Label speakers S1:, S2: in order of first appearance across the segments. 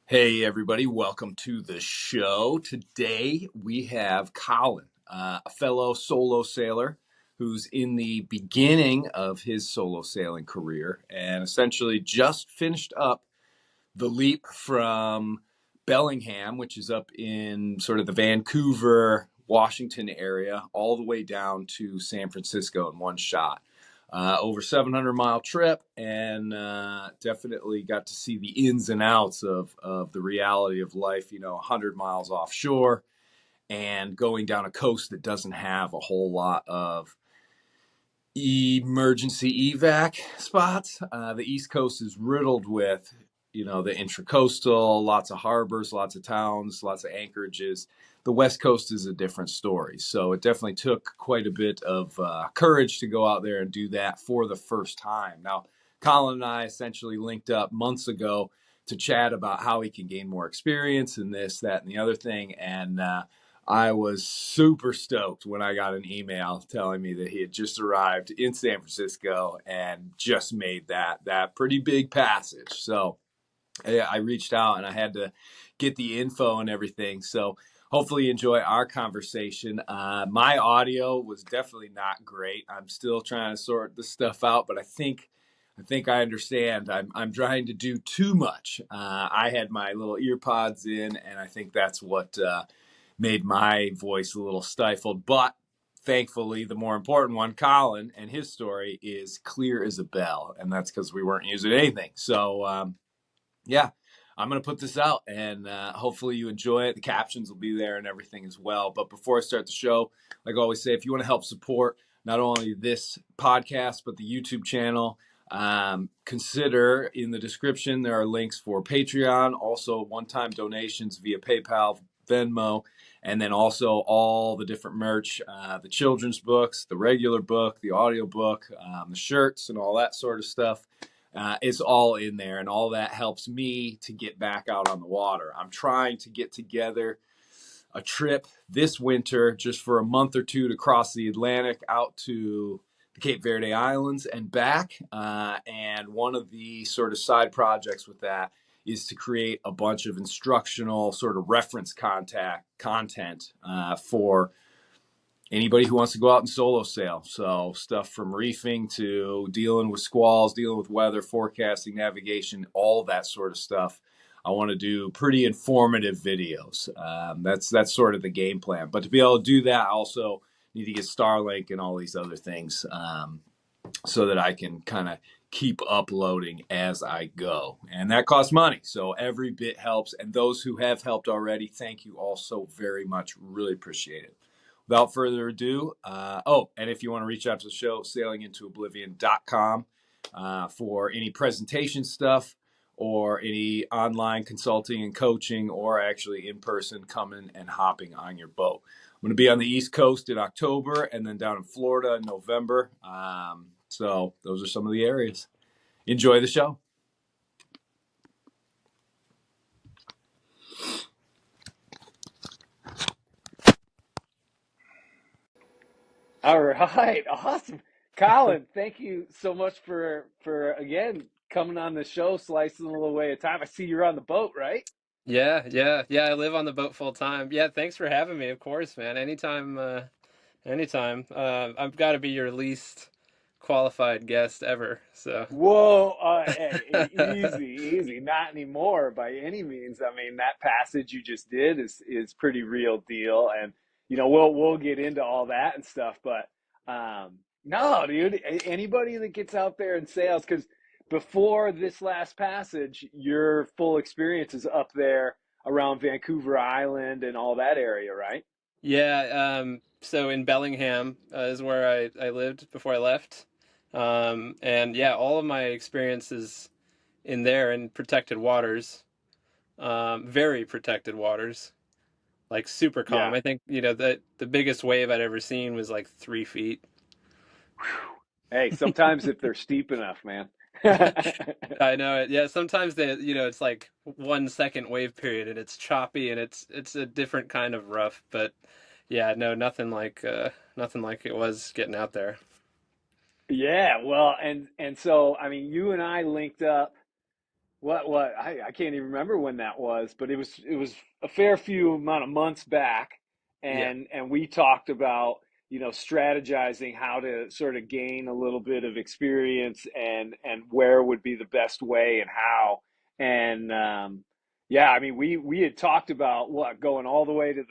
S1: Hey, everybody, welcome to the show. Today we have Colin, a fellow solo sailor who's in the beginning of his solo sailing career and essentially just finished up the leap from Bellingham, which is up in sort of the Vancouver, Washington area, all the way down to San Francisco in one shot. Over 700-mile trip, and definitely got to see the ins and outs of the reality of life, 100 miles offshore and going down a coast that doesn't have a whole lot of emergency evac spots. The East Coast is riddled with, the intracoastal, lots of harbors, lots of towns, lots of anchorages. The West Coast is a different story. So it definitely took quite a bit of courage to go out there and do that for the first time. Now, Colin and I essentially linked up months ago to chat about how he can gain more experience in this, that, and the other thing. And I was super stoked when I got an email telling me that he had just arrived in San Francisco and just made that pretty big passage. So I reached out and I had to get the info and everything. So hopefully you enjoy our conversation. My audio was definitely not great. I'm still trying to sort this stuff out, but I think I understand. I'm trying to do too much. I had my little ear pods in, and I think that's what made my voice a little stifled. But thankfully, the more important one, Colin, and his story is clear as a bell. And that's because we weren't using anything. So, yeah, I'm going to put this out and hopefully you enjoy it. The captions will be there and everything as well. But before I start the show, like I always say, if you want to help support not only this podcast, but the YouTube channel, consider in the description, there are links for Patreon, also one-time donations via PayPal, Venmo, and then also all the different merch, the children's books, the regular book, the audio book, the shirts, and all that sort of stuff. It's all in there, and all that helps me to get back out on the water. I'm trying to get together a trip this winter just for a month or two to cross the Atlantic out to the Cape Verde Islands and back. And one of the sort of side projects with that is to create a bunch of instructional sort of reference content for anybody who wants to go out and solo sail. So stuff from reefing to dealing with squalls, dealing with weather, forecasting, navigation, all that sort of stuff. I want to do pretty informative videos. That's sort of the game plan. But to be able to do that, I also need to get Starlink and all these other things so that I can kind of keep uploading as I go. And that costs money. So every bit helps. And those who have helped already, thank you all so very much. Really appreciate it. Without further ado, and if you want to reach out to the show, sailinginto.oblivion.com for any presentation stuff or any online consulting and coaching, or actually in person coming and hopping on your boat. I'm going to be on the East Coast in October and then down in Florida in November. So those are some of the areas. Enjoy the show.
S2: All right, awesome, Colin. Thank you so much for again coming on the show, slicing a little way of time. I see you're on the boat, right?
S3: Yeah. I live on the boat full time. Yeah, thanks for having me. Of course, man. Anytime. I've got to be your least qualified guest ever. So.
S2: Whoa, hey, easy, not anymore by any means. I mean, that passage you just did is pretty real deal, and we'll get into all that and stuff. But no, dude, anybody that gets out there and sails, because before this last passage, your full experience is up there around Vancouver Island and all that area, right?
S3: Yeah. So in Bellingham is where I lived before I left. And yeah, all of my experiences in there in protected waters, very protected waters, like super calm.
S2: Yeah.
S3: I think the biggest wave I'd ever seen was like 3 feet.
S2: Hey, sometimes if they're steep enough, man.
S3: I know it. Yeah, sometimes it's like 1 second wave period and it's choppy and it's a different kind of rough, but yeah, no, nothing like it was getting out there.
S2: Yeah, well, and so I mean, you and I linked up what I can't even remember when that was, but it was a fair few amount of months back,
S3: Yeah.
S2: and we talked about strategizing how to sort of gain a little bit of experience and where would be the best way and how. And yeah, I mean we had talked about what going all the way to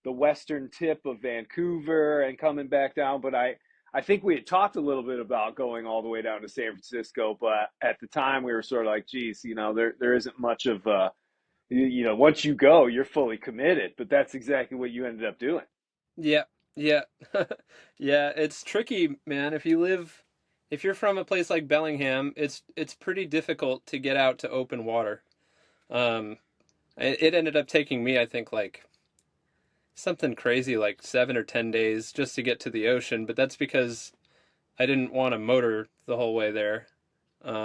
S2: the western tip of Vancouver and coming back down, but I think we had talked a little bit about going all the way down to San Francisco, but at the time we were sort of like, geez, there isn't much of once you go, you're fully committed. But that's exactly what you ended up doing.
S3: Yeah. Yeah. Yeah, it's tricky, man. If you're from a place like Bellingham, it's pretty difficult to get out to open water. Um, it ended up taking me, I think, like something crazy like 7 or 10 days just to get to the ocean, but that's because I didn't want to motor the whole way there.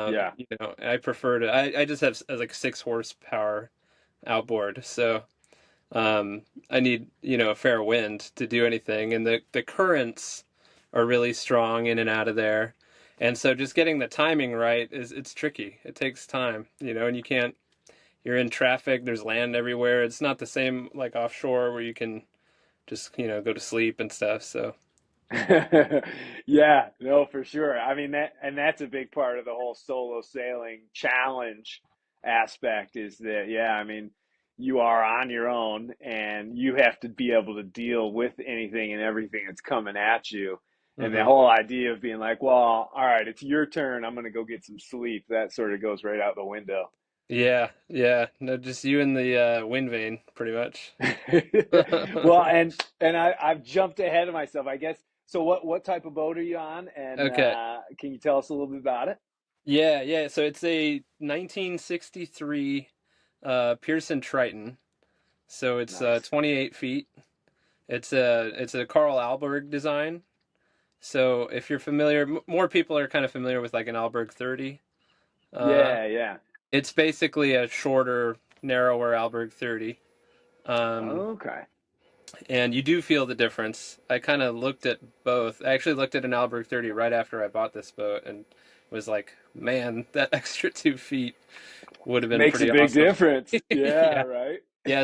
S2: Yeah.
S3: I prefer to. I just have like 6 horsepower outboard, so I need a fair wind to do anything, and the currents are really strong in and out of there, and so just getting the timing right it's tricky. It takes time, and you can't. You're in traffic. There's land everywhere. It's not the same like offshore where you can just go to sleep and stuff. So
S2: Yeah, no, for sure. I mean that's a big part of the whole solo sailing challenge aspect is that, yeah, I mean, you are on your own and you have to be able to deal with anything and everything that's coming at you. And the
S3: hmm
S2: whole idea of being like, well, all right, it's your turn. I'm going to go get some sleep. That sort of goes right out the window.
S3: yeah, yeah. No, just you and the wind vane, pretty much.
S2: Well, and I've jumped ahead of myself, I guess. So what type of boat are you on? And
S3: Okay.
S2: can you tell us a little bit about it?
S3: Yeah, yeah. So it's a 1963 Pearson Triton. So it's
S2: Nice.
S3: 28 feet. It's a Carl Alberg design. So if you're familiar, more people are kind of familiar with like an Alberg 30. Uh,
S2: Yeah, yeah.
S3: it's basically a shorter, narrower Alberg 30. Um,
S2: Okay.
S3: and you do feel the difference. I kind of looked at both. I actually looked at an Alberg 30 right after I bought this boat and was like, man, that extra 2 feet would have been
S2: Makes a
S3: pretty
S2: big
S3: awesome.
S2: difference. Yeah,
S3: Yeah.
S2: right.
S3: Yeah,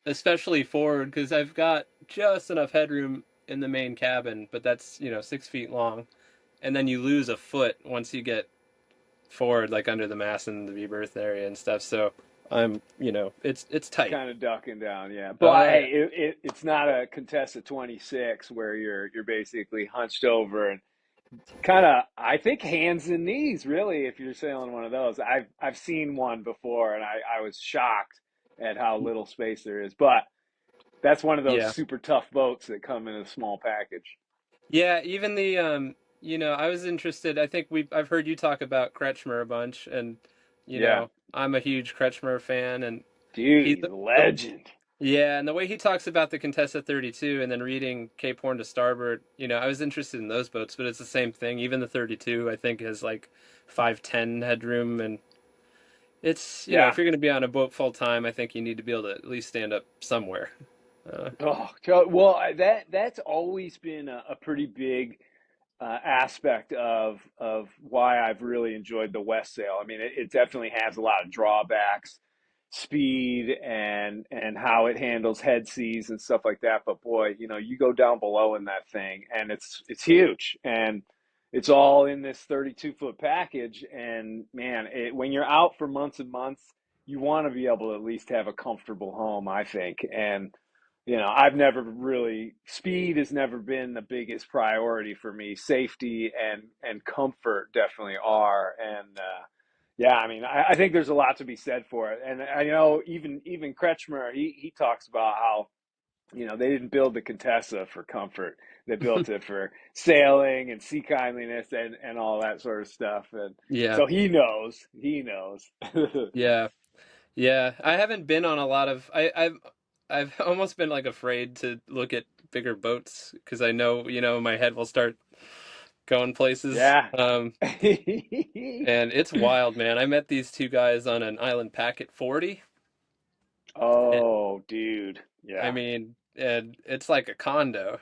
S3: especially forward because I've got just enough headroom in the main cabin, but that's 6 feet long, and then you lose a foot once you get forward, like under the mast and the V berth area and stuff. So it's tight.
S2: Kind of ducking down, yeah. But
S3: Oh
S2: hey,
S3: yeah,
S2: it's not a Contessa 26 where you're basically hunched over and kind of, I think, hands and knees, really, if you're sailing one of those. I've seen one before and I was shocked at how little space there is. But that's one of those
S3: yeah,
S2: super tough boats that come in a small package.
S3: yeah. Even the I was interested. I think I've heard you talk about Kretschmer a bunch, and
S2: Yeah.
S3: I'm a huge Kretschmer fan, and
S2: Dude,
S3: he
S2: he's a
S3: the
S2: legend.
S3: Yeah, and the way he talks about the Contessa 32 and then reading Cape Horn to starboard, I was interested in those boats, but it's the same thing. Even the 32, I think, has like 510 headroom, and if
S2: Yeah.
S3: you're going to be on a boat full time, I think you need to be able to at least stand up somewhere.
S2: Oh, well, that's always been a pretty big aspect of why I've really enjoyed the West Sail. I mean, it definitely has a lot of drawbacks, speed and how it handles head seas and stuff like that. But boy, you go down below in that thing, and it's huge, and it's all in this 32-foot package. And man, when you're out for months and months, you want to be able to at least have a comfortable home, I think. And I've never really, speed has never been the biggest priority for me. Safety and comfort definitely are. And yeah, I mean, I think there's a lot to be said for it. And I know even Kretschmer, he talks about how they didn't build the Contessa for comfort. They built it for sailing and sea kindliness and all that sort of stuff. And
S3: Yeah,
S2: so he knows.
S3: yeah, yeah. I haven't been on a lot of. I've almost been like afraid to look at bigger boats because I know my head will start going places.
S2: Yeah.
S3: And it's wild, man. I met these two guys on an island packet 40. And,
S2: Oh, dude.
S3: I
S2: Yeah.
S3: mean, and it's like a condo.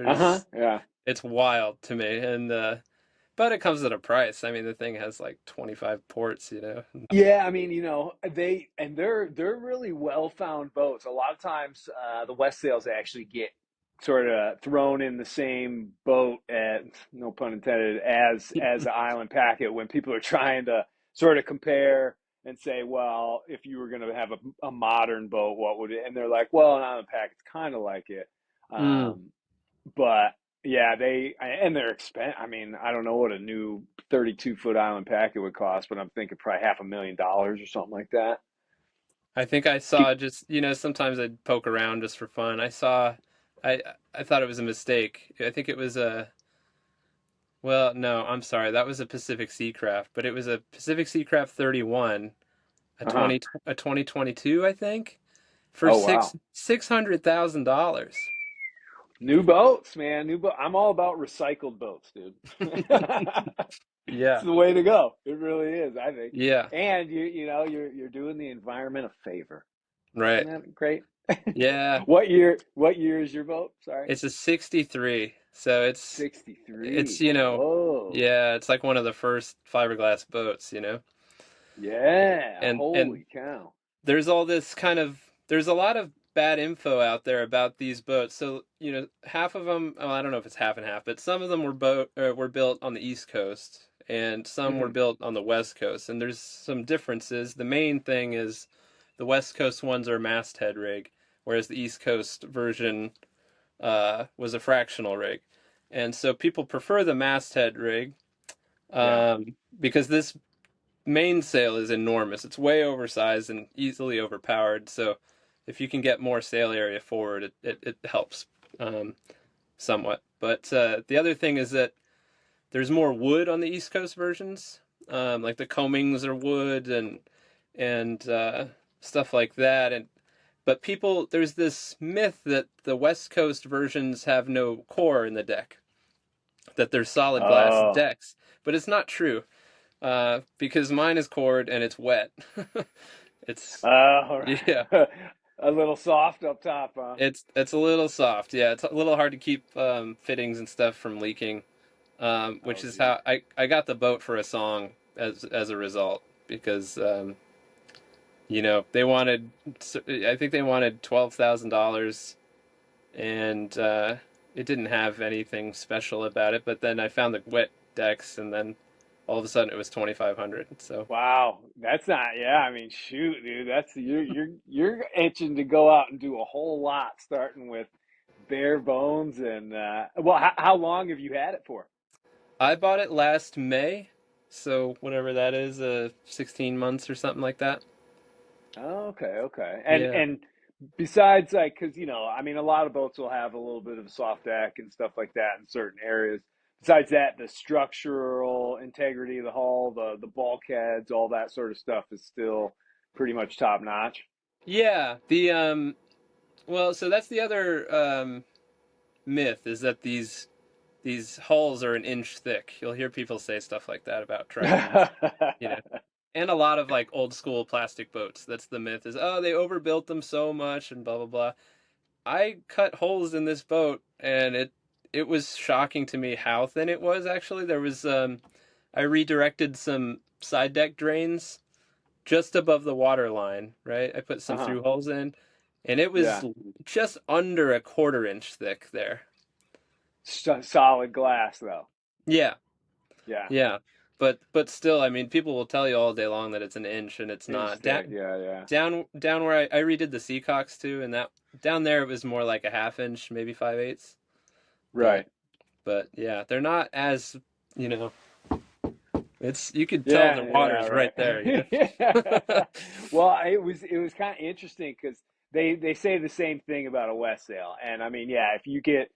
S2: Uh-huh.
S3: There's
S2: Yeah.
S3: it's wild to me. And But it comes at a price. I mean, the thing has like 25 ports, you know.
S2: Yeah, I mean, they're really well-found boats. A lot of times, the West sails actually get sort of thrown in the same boat, at no pun intended, as the Island Packet when people are trying to sort of compare and say, well, if you were going to have a modern boat, what would it? And they're like, well, an Island Packet's kind of like it.
S3: Mm.
S2: Um, but yeah, and they're expensive. I mean, I don't know what a new 32-foot Island Packet would cost, but I'm thinking probably $500,000 or something like that.
S3: I think I saw just, you know, sometimes I'd poke around just for fun. I I thought it was a mistake. I think it was a well, no, I'm sorry. That was a Pacific Seacraft, but it was a Pacific Seacraft 31,
S2: Uh-huh.
S3: a 2022, I think, for
S2: Oh wow.
S3: $600,000.
S2: New boats, man. New boat. I'm all about recycled boats, dude. It's
S3: Yeah.
S2: the way to go. It really is, I think.
S3: Yeah.
S2: And you're doing the environment a favor.
S3: Right.
S2: Isn't that great?
S3: Yeah.
S2: What year is your boat? Sorry.
S3: It's a 63. So it's,
S2: 63.
S3: you know,
S2: Whoa.
S3: yeah, it's like one of the first fiberglass boats, you know.
S2: Yeah.
S3: And
S2: Holy cow.
S3: there's all this kind of there's a lot of bad info out there about these boats. So, you know, half of them, oh, I don't know if it's half and half, but some of them were built on the East Coast and some were
S2: Hmm.
S3: built on the West Coast. And there's some differences. The main thing is the West Coast ones are masthead rig, whereas the East Coast version was a fractional rig. And so people prefer the masthead rig
S2: Yeah.
S3: because this mainsail is enormous. It's way oversized and easily overpowered. So if you can get more sail area forward, it helps um, somewhat. But the other thing is that there's more wood on the East Coast versions. Like the coamings are wood and stuff like that. And but there's this myth that the West Coast versions have no core in the deck, that they're solid glass
S2: Oh.
S3: decks. But it's not true because mine is cored and it's wet. It's
S2: All
S3: yeah,
S2: right. A little soft up top, huh?
S3: it's a little soft. Yeah, it's a little hard to keep fittings and stuff from leaking. Which
S2: Oh,
S3: is
S2: geez.
S3: how I got the boat for a song as a result because you know I think they wanted $12,000 and it didn't have anything special about it. But then I found the wet decks and then all of a sudden it was 2,500. So
S2: Wow, that's not. Yeah, I mean, shoot, dude, that's you're itching to go out and do a whole lot, starting with bare bones and well, how long have you had it for?
S3: I bought it last May, so whatever that is, 16 months or something like that.
S2: Oh, okay, okay. And
S3: Yeah.
S2: and besides, like, because I mean, a lot of boats will have a little bit of a soft deck and stuff like that in certain areas. Besides that, the structural integrity of the hull, the bulkheads, all that sort of stuff is still pretty much top notch.
S3: Yeah, well, so that's the other myth is that these hulls are an inch thick. You'll hear people say stuff like that about Tritons, you know. And a lot of like old school plastic boats. That's the myth is, oh, they overbuilt them so much and blah blah blah. I cut holes in this boat and it was shocking to me how thin it was actually. There was I redirected some side deck drains just above the water line, right? I put some
S2: Uh-huh.
S3: through holes in and it was
S2: Yeah.
S3: just under a quarter inch thick there.
S2: Solid glass, though.
S3: Yeah.
S2: Yeah.
S3: Yeah. But still, I mean, people will tell you all day long that it's an inch and it's
S2: Inch
S3: not.
S2: thick. Yeah, yeah.
S3: Down where I redid the Seacocks too, and that down there it was more like a half inch, maybe 5/8. But
S2: Right.
S3: but yeah, they're not as, you know, it's you could tell
S2: Yeah,
S3: the
S2: yeah,
S3: water's right there, you
S2: right.
S3: know.
S2: Well, it was kind of interesting because they say the same thing about a West sail, and I mean, yeah, if you get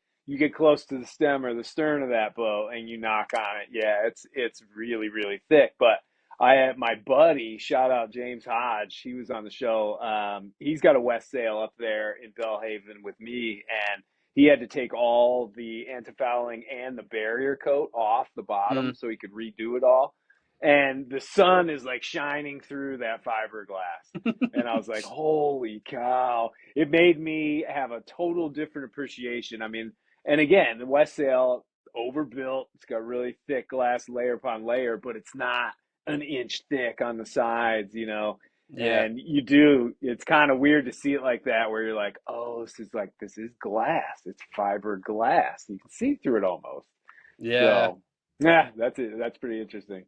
S2: close to the stem or the stern of that boat and you knock on it, yeah, it's really really thick. But I had my buddy, shout out James Hodge, he was on the show. He's got a West sail up there in Bellhaven with me, and he had to take all the antifouling and the barrier coat off the bottom
S3: Mm.
S2: so he could redo it all, and the sun is like shining through that fiberglass. And I was like, holy cow. It made me have a total different appreciation. I mean, and again, the West Sail, overbuilt. It's got really thick glass layer upon layer, but it's not an inch thick on the sides, you know.
S3: Yeah.
S2: And it's kind of weird to see it like that, where you're like, oh, this is glass. It's fiberglass. You can see through it almost.
S3: Yeah.
S2: So, yeah, that's it. That's pretty interesting.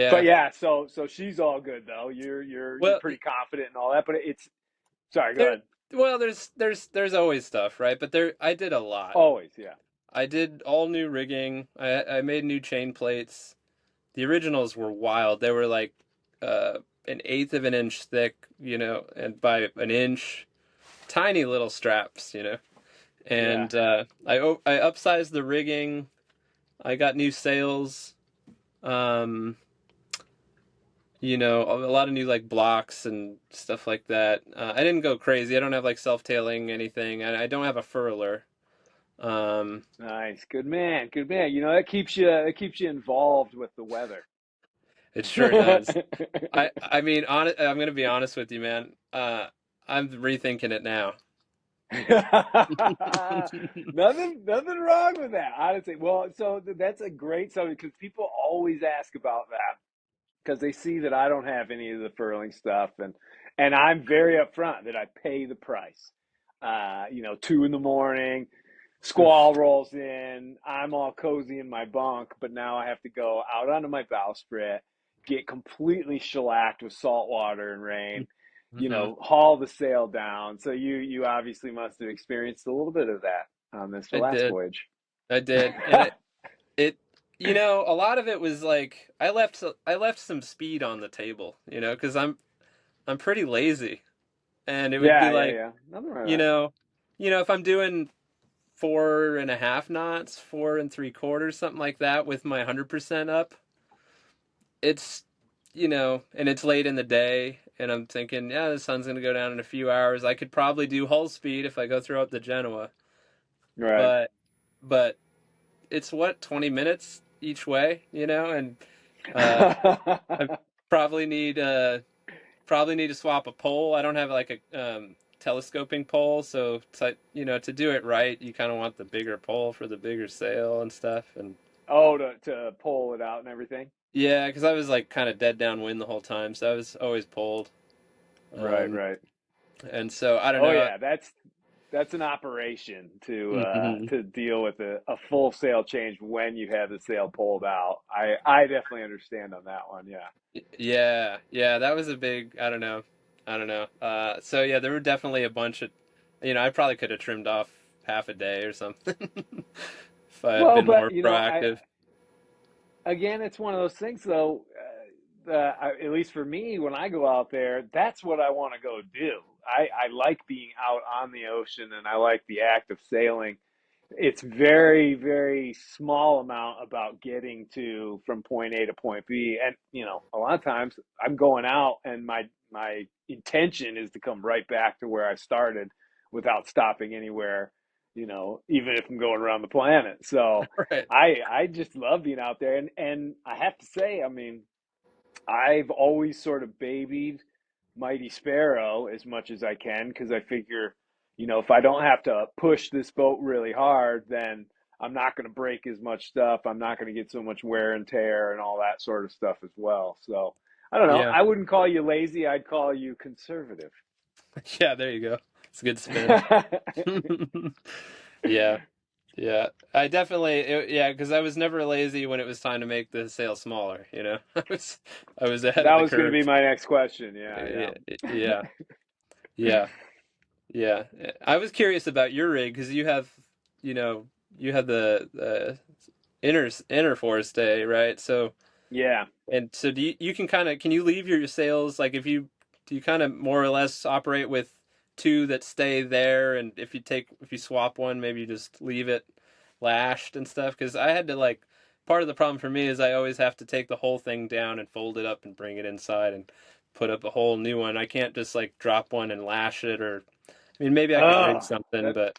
S2: But
S3: Yeah.
S2: yeah, so she's all good though. You're
S3: Well,
S2: pretty confident and all that. But it's sorry, go
S3: there
S2: ahead.
S3: well, there's always stuff, right? But there I did a lot.
S2: Always, yeah.
S3: I did all new rigging. I made new chain plates. The originals were wild. They were like uh, an eighth of an inch thick, you know, and by an inch, tiny little straps, you know.
S2: Yeah.
S3: And I upsized the rigging. I got new sails. Um, you know, a lot of new like blocks and stuff like that. I didn't go crazy. I don't have like self-tailing anything. I don't have a furler. Um,
S2: Nice. Good man. Good man. You know, that keeps you involved with the weather.
S3: it sure does. I mean, I'm gonna be honest with you, man. I'm rethinking it now.
S2: Nothing wrong with that, honestly. Well, so that's a great subject because people always ask about that because they see that I don't have any of the furling stuff, and I'm very upfront that I pay the price. You know, 2 in the morning,
S3: Oof.
S2: squall rolls in, I'm all cozy in my bunk, but now I have to go out onto my bowsprit, get completely shellacked with salt water and rain, you
S3: Hmm.
S2: know, haul the sail down. So you obviously must have experienced a little bit of that on this
S3: I
S2: last
S3: did.
S2: voyage.
S3: I did, and it you know, a lot of it was like I left some speed on the table, you know, because I'm pretty lazy, and it would be
S2: Yeah, yeah,
S3: like,
S2: yeah. Nothing wrong
S3: you
S2: with
S3: know, if I'm doing 4.5 knots, 4 3/4, something like that, with my 100% up, it's and it's late in the day, and I'm thinking, yeah, the sun's gonna go down in a few hours. I could probably do hull speed if I go through up the Genoa,
S2: that. Right.
S3: but but it's what, 20 minutes each way, and uh, I probably need to swap a pole. I don't have like a telescoping pole, so to do it right, you kind of want the bigger pole for the bigger sail and stuff. And
S2: Oh, to pull it out and everything.
S3: yeah, because I was like kind of dead downwind the whole time, so I was always pulled.
S2: Right,
S3: Um,
S2: right.
S3: and so I don't
S2: Oh
S3: know.
S2: yeah, that's an operation
S3: Mhm.
S2: to deal with a full sail change when you have the sail pulled out. I definitely understand on that one. Yeah.
S3: Yeah, yeah, that was a big. I don't know. So yeah, there were definitely a bunch of, I probably could have trimmed off half a day or something if I had
S2: Well,
S3: been
S2: but
S3: more
S2: you know, I
S3: proactive.
S2: again, it's one of those things though. At least for me, when I go out there, that's what I want to go do. I like being out on the ocean, and I like the act of sailing. It's very, very small amount about getting to from point A to point B. And, you know, a lot of times I'm going out and my intention is to come right back to where I started without stopping anywhere, you know, even if I'm going around the planet. So
S3: Right.
S2: I just love being out there. And I have to say, I mean, I've always sort of babied Mighty Sparrow as much as I can because I figure, you know, if I don't have to push this boat really hard, then I'm not going to break as much stuff. I'm not going to get so much wear and tear and all that sort of stuff as well. So I don't know.
S3: Yeah.
S2: I wouldn't call you lazy. I'd call you conservative.
S3: Yeah, there you go. It's a good spin. Yeah. Yeah. I definitely yeah, because I was never lazy when it was time to make the sail smaller, I was ahead of
S2: That
S3: the
S2: was going to be
S3: curve.
S2: my next question. Yeah,
S3: Yeah. Yeah. Yeah. Yeah. I was curious about your rig because you know, you have the inner forestay, right? So
S2: yeah.
S3: and so can you leave your sails, like, if you do you kind of more or less operate with two that stay there, and if you swap one, maybe you just leave it lashed and stuff? Because I had to, like, part of the problem for me is I always have to take the whole thing down and fold it up and bring it inside and put up a whole new one. I can't just like drop one and lash it, or I mean, maybe I could rig
S2: Oh,
S3: something,
S2: that
S3: but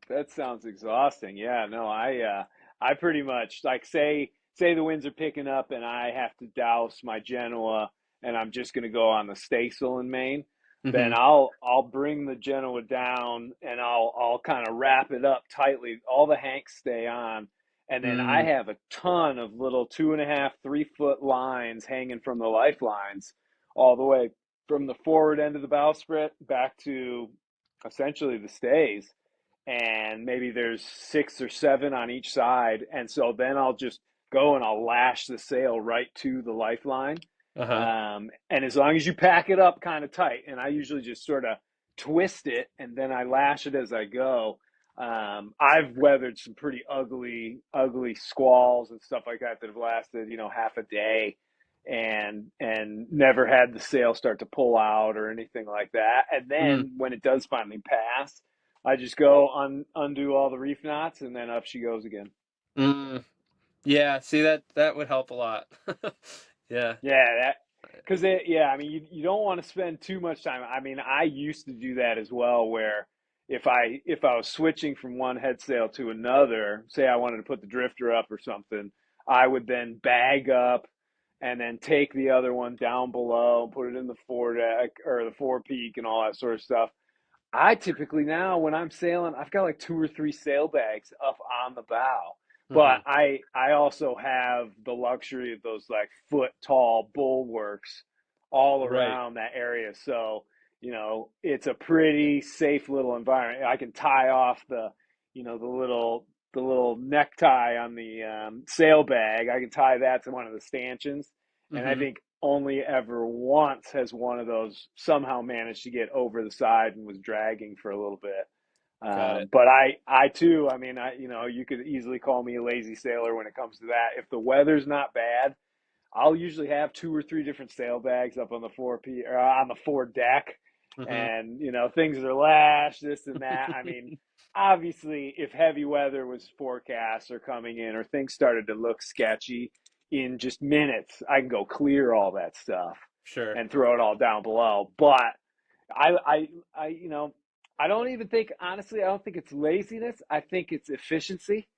S2: That sounds exhausting. Yeah, no, I pretty much like say the winds are picking up and I have to douse my Genoa and I'm just going to go on the staysail in Maine, then
S3: hmm.
S2: I'll bring the Genoa down and I'll kind of wrap it up tightly. All the hanks stay on And then I
S3: Mm,
S2: have a ton of little 2.5, 3 foot lines hanging from the lifelines all the way from the forward end of the bowsprit back to essentially the stays. And maybe there's 6 or 7 on each side. And so then I'll just go and I'll lash the sail right to the lifeline.
S3: uh-huh.
S2: And as long as you pack it up kind of tight, and I usually just sort of twist it and then I lash it as I go. I've weathered some pretty ugly squalls and stuff like that that have lasted, half a day, and never had the sail start to pull out or anything like that. And
S3: Mm,
S2: then when it does finally pass, I just go undo all the reef knots, and then up she goes again.
S3: mm. Yeah, see that would help a lot. Yeah.
S2: Yeah, that because yeah, I mean, you don't want to spend too much time. I mean, I used to do that as well, where if I was switching from one head sail to another, say I wanted to put the drifter up or something, I would then bag up and then take the other one down below, put it in the foredeck or the forepeak and all that sort of stuff. I typically now when I'm sailing, I've got like 2 or 3 sailbags up on the bow.
S3: Hmm.
S2: But I also have the luxury of those like foot tall bulwarks all
S3: Right.
S2: around that area. So, it's a pretty safe little environment. I can tie off the little necktie on the sail bag. I can tie that to one of the stanchions. And I
S3: Hmm.
S2: think only ever once has one of those somehow managed to get over the side and was dragging for a little bit.
S3: Got it.
S2: But I too, I mean, you could easily call me a lazy sailor when it comes to that. If the weather's not bad, I'll usually have 2 or 3 different sailbags up on the or on the foredeck,
S3: Hmm.
S2: and things are lashed, this and that. I mean, obviously, if heavy weather was forecast or coming in, or things started to look sketchy, in just minutes, I can go clear all that stuff
S3: Sure.
S2: and throw it all down below. But I, I, I don't even think, honestly, I don't think it's laziness. I think it's efficiency.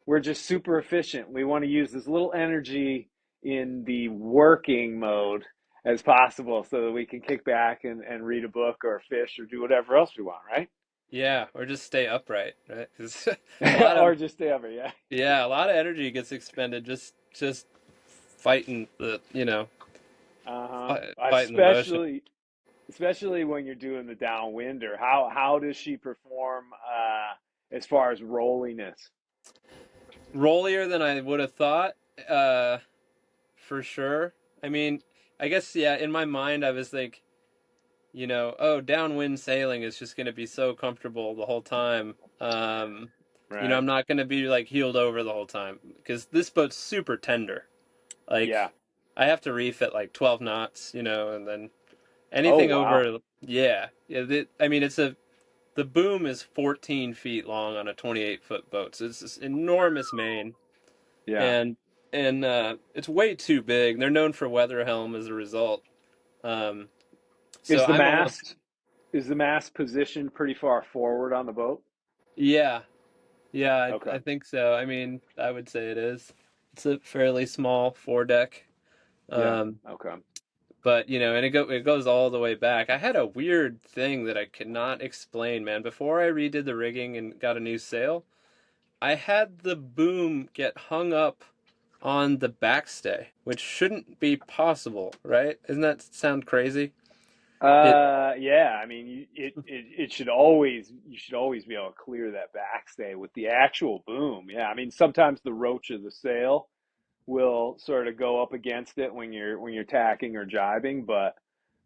S2: We're just super efficient. We want to use as little energy in the working mode as possible so that we can kick back and read a book or fish or do whatever else we want, right?
S3: Yeah, or just stay upright, right? 'Cause a lot of
S2: Or just stay over, yeah.
S3: yeah, a lot of energy gets expended just fighting
S2: Uh-huh.
S3: fighting the motion.
S2: Especially when you're doing the downwind, or how does she perform as far as rolliness?
S3: Rollier than I would have thought, uh, for sure. I mean, I guess yeah, in my mind I was like, oh, downwind sailing is just going to be so comfortable the whole time.
S2: Right.
S3: I'm not going to be like heeled over the whole time because this boat's super tender.
S2: Yeah.
S3: Like, I have to reef at like 12 knots, and then
S2: Oh,
S3: anything
S2: wow.
S3: over, yeah, yeah. I mean, the boom is 14 feet long on a 28-foot boat, so it's this enormous main,
S2: Yeah.
S3: and it's way too big. They're known for weather helm as a result. Um, so
S2: Is the
S3: I'm almost,
S2: mast is the mast positioned pretty far forward on the boat?
S3: yeah, yeah, I
S2: Okay.
S3: think so. I mean, I would say it is. It's a fairly small foredeck.
S2: Yeah.
S3: Um,
S2: Okay.
S3: but and it goes all the way back. I had a weird thing that I could not explain, man. Before I redid the rigging and got a new sail, I had the boom get hung up on the backstay, which shouldn't be possible, right? Doesn't that sound crazy? It
S2: Yeah, I mean, it should always you should always be able to clear that backstay with the actual boom. Yeah, I mean, sometimes the roach of the sail will sort of go up against it when you're tacking or jibing, but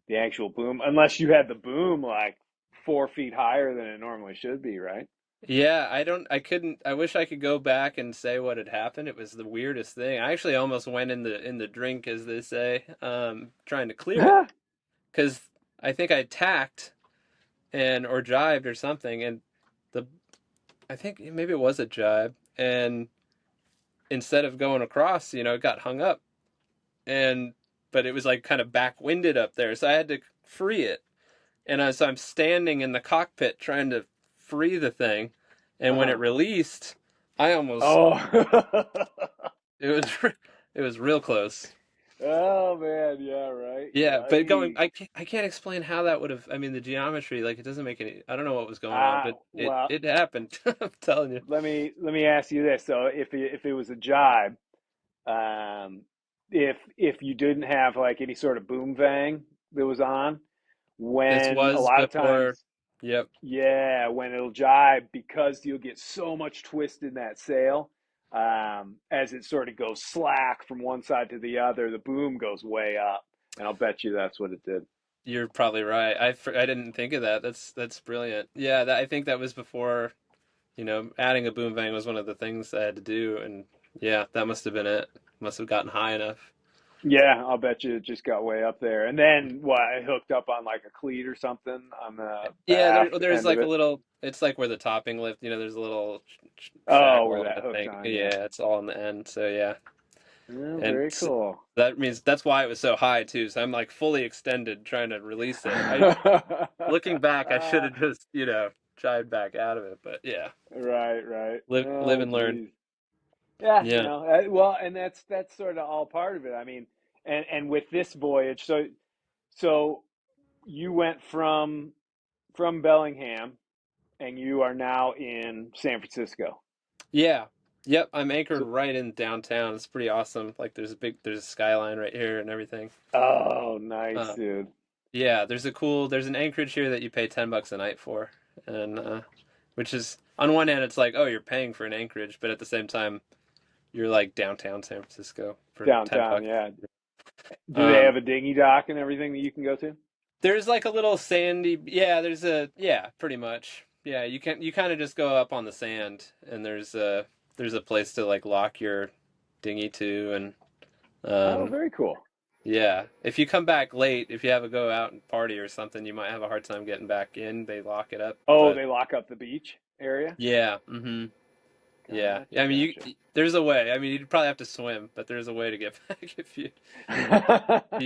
S2: the actual boom, unless you had the boom like 4 feet higher than it normally should be, right?
S3: Yeah, I couldn't, I wish I could go back and say what had happened. It was the weirdest thing. I actually almost went in the drink, as they say, trying to clear it. Because I think I tacked or jibed or something, and the I think maybe it was a jibe, and instead of going across, it got hung up, and but it was like kind of backwinded up there, so I had to free it, and so I'm standing in the cockpit trying to free the thing, and when it
S2: Uh-huh.
S3: released, I almost
S2: Oh.
S3: it was it was real close.
S2: Oh man, yeah, right.
S3: Yeah, but
S2: Yikes.
S3: I can't explain how that would have. I mean, the geometry, like, it doesn't make any. I don't know what was going on,
S2: Ah,
S3: but
S2: well,
S3: it happened. I'm telling you.
S2: let me ask you this. So if it was a jibe, um, if you didn't have like any sort of boom vang that was on,
S3: This
S2: when a
S3: was
S2: lot of
S3: before.
S2: times,
S3: Yep,
S2: yeah, when it'll jibe because you'll get so much twist in that sail, as it sort of goes slack from one side to the other, the boom goes way up, and I'll bet you that's what it did.
S3: you're probably right. I didn't think of that. That's brilliant. Yeah, I think that was before. Adding a boom vang was one of the things I had to do, and yeah, that must have been it. Must have gotten high enough.
S2: Yeah, I'll bet you it just got way up there. And then what, it hooked up on like a cleat or something on the
S3: Yeah,
S2: aft
S3: there's
S2: end of
S3: like a
S2: it.
S3: little. It's like where the topping lift. There's a little
S2: Oh, where
S3: shackle on
S2: that
S3: the
S2: hooked
S3: thing.
S2: on, yeah.
S3: Yeah, it's all on the end. So yeah,
S2: Oh,
S3: and
S2: very cool.
S3: that means that's why it was so high too. So I'm like fully extended trying to release it. Looking back, I should have just jived back out of it. But yeah,
S2: Right, right.
S3: live
S2: Oh,
S3: and learn.
S2: geez. Yeah,
S3: Yeah,
S2: well, and that's sort of all part of it. I mean, and with this voyage, so you went from Bellingham, and you are now in San Francisco.
S3: yeah, yep. I'm anchored
S2: So,
S3: right in downtown. It's pretty awesome. Like there's a skyline right here and everything.
S2: oh, nice,
S3: Uh,
S2: dude.
S3: Yeah, there's an anchorage here that you pay $10 a night for, and which is on one hand it's like, oh, you're paying for an anchorage, but at the same time you're like downtown San Francisco for 10
S2: Downtown,
S3: bucks.
S2: yeah. Do they
S3: Um,
S2: have a dinghy dock and everything that you can go to?
S3: there's like a little sandy, yeah, pretty much. Yeah, you kind of just go up on the sand, and there's a place to like lock your dinghy to, and
S2: Oh,
S3: um,
S2: very cool.
S3: yeah, if you come back late, if you have a go out and party or something, you might have a hard time getting back in. They lock it up,
S2: Oh,
S3: but
S2: they lock up the beach area?
S3: yeah, yeah.
S2: Gotcha,
S3: I mean,
S2: gotcha.
S3: there's a way. I mean, you'd probably have to swim, but there's a way to get back if you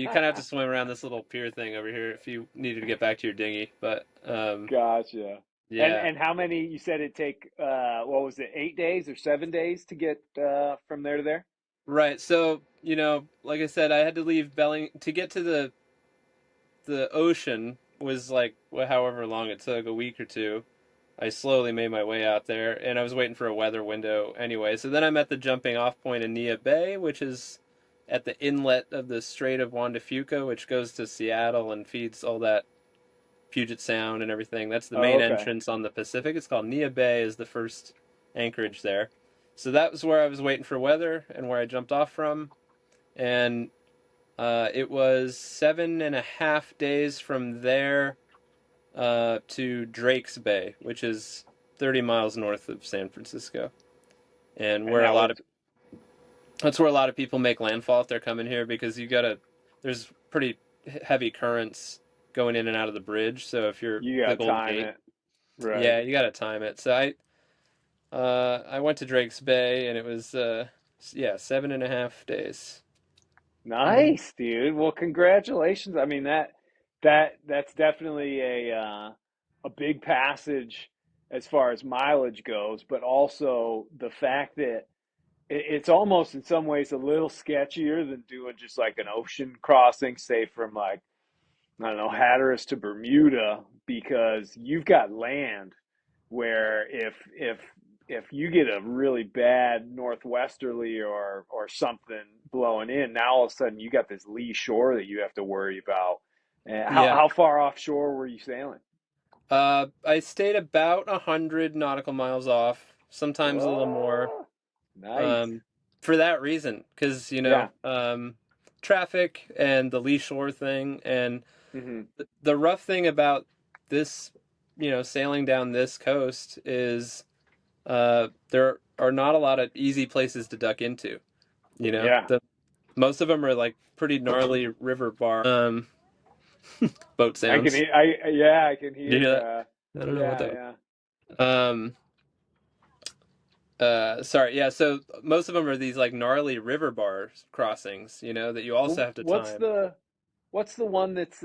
S3: kind of have to swim around this little pier thing over here if you needed to get back to your dinghy. But
S2: Gotcha. And
S3: yeah,
S2: and how many, you said it take what was it, 8 days or 7 days to get from there to there?
S3: right. So like I said, I had to leave Belling to get to the ocean was like however long it took, a week or two. I slowly made my way out there, and I was waiting for a weather window anyway. So then I'm at the jumping off point in Nia Bay, which is at the inlet of the Strait of Juan de Fuca, which goes to Seattle and feeds all that Puget Sound and everything. That's the
S2: Oh,
S3: main
S2: okay.
S3: entrance on the Pacific. It's called Nia Bay, is the first anchorage there. So that was where I was waiting for weather and where I jumped off from. And it was 7.5 days from there to Drake's Bay, which is 30 miles north of San Francisco, and
S2: And
S3: where a
S2: that
S3: lot of
S2: was,
S3: that's where a lot of people make landfall if they're coming here because there's pretty heavy currents going in and out of the bridge. So if you're
S2: you
S3: the
S2: gotta
S3: Golden
S2: time
S3: Gate,
S2: it. Right.
S3: yeah, you got to time it. So I went to Drake's Bay and it was yeah, 7.5 days. Hmm.
S2: Nice, dude. Well, congratulations. I mean, that's definitely a big passage as far as mileage goes, but also the fact that it's almost in some ways a little sketchier than doing just like an ocean crossing, say from like, I don't know, Hatteras to Bermuda, because you've got land where if you get a really bad northwesterly or something blowing in, now all of a sudden you got this lee shore that you have to worry about. And
S3: Yeah.
S2: how far offshore were you sailing?
S3: I stayed about 100 nautical miles off, sometimes a little more.
S2: Oh, nice.
S3: Um, for that reason, because
S2: Yeah.
S3: traffic and the lee shore thing, and
S2: Hmm.
S3: the rough thing about this, sailing down this coast is there are not a lot of easy places to duck into.
S2: Yeah.
S3: The most of them are like pretty gnarly river bar boat
S2: I can
S3: sounds.
S2: hear. Yeah, I can
S3: Do you hear
S2: hear.
S3: that? I don't know what
S2: Yeah,
S3: that.
S2: yeah.
S3: Um, sorry, yeah. So most of them are these like gnarly river bar crossings, that you also have to
S2: What's
S3: time.
S2: the one that's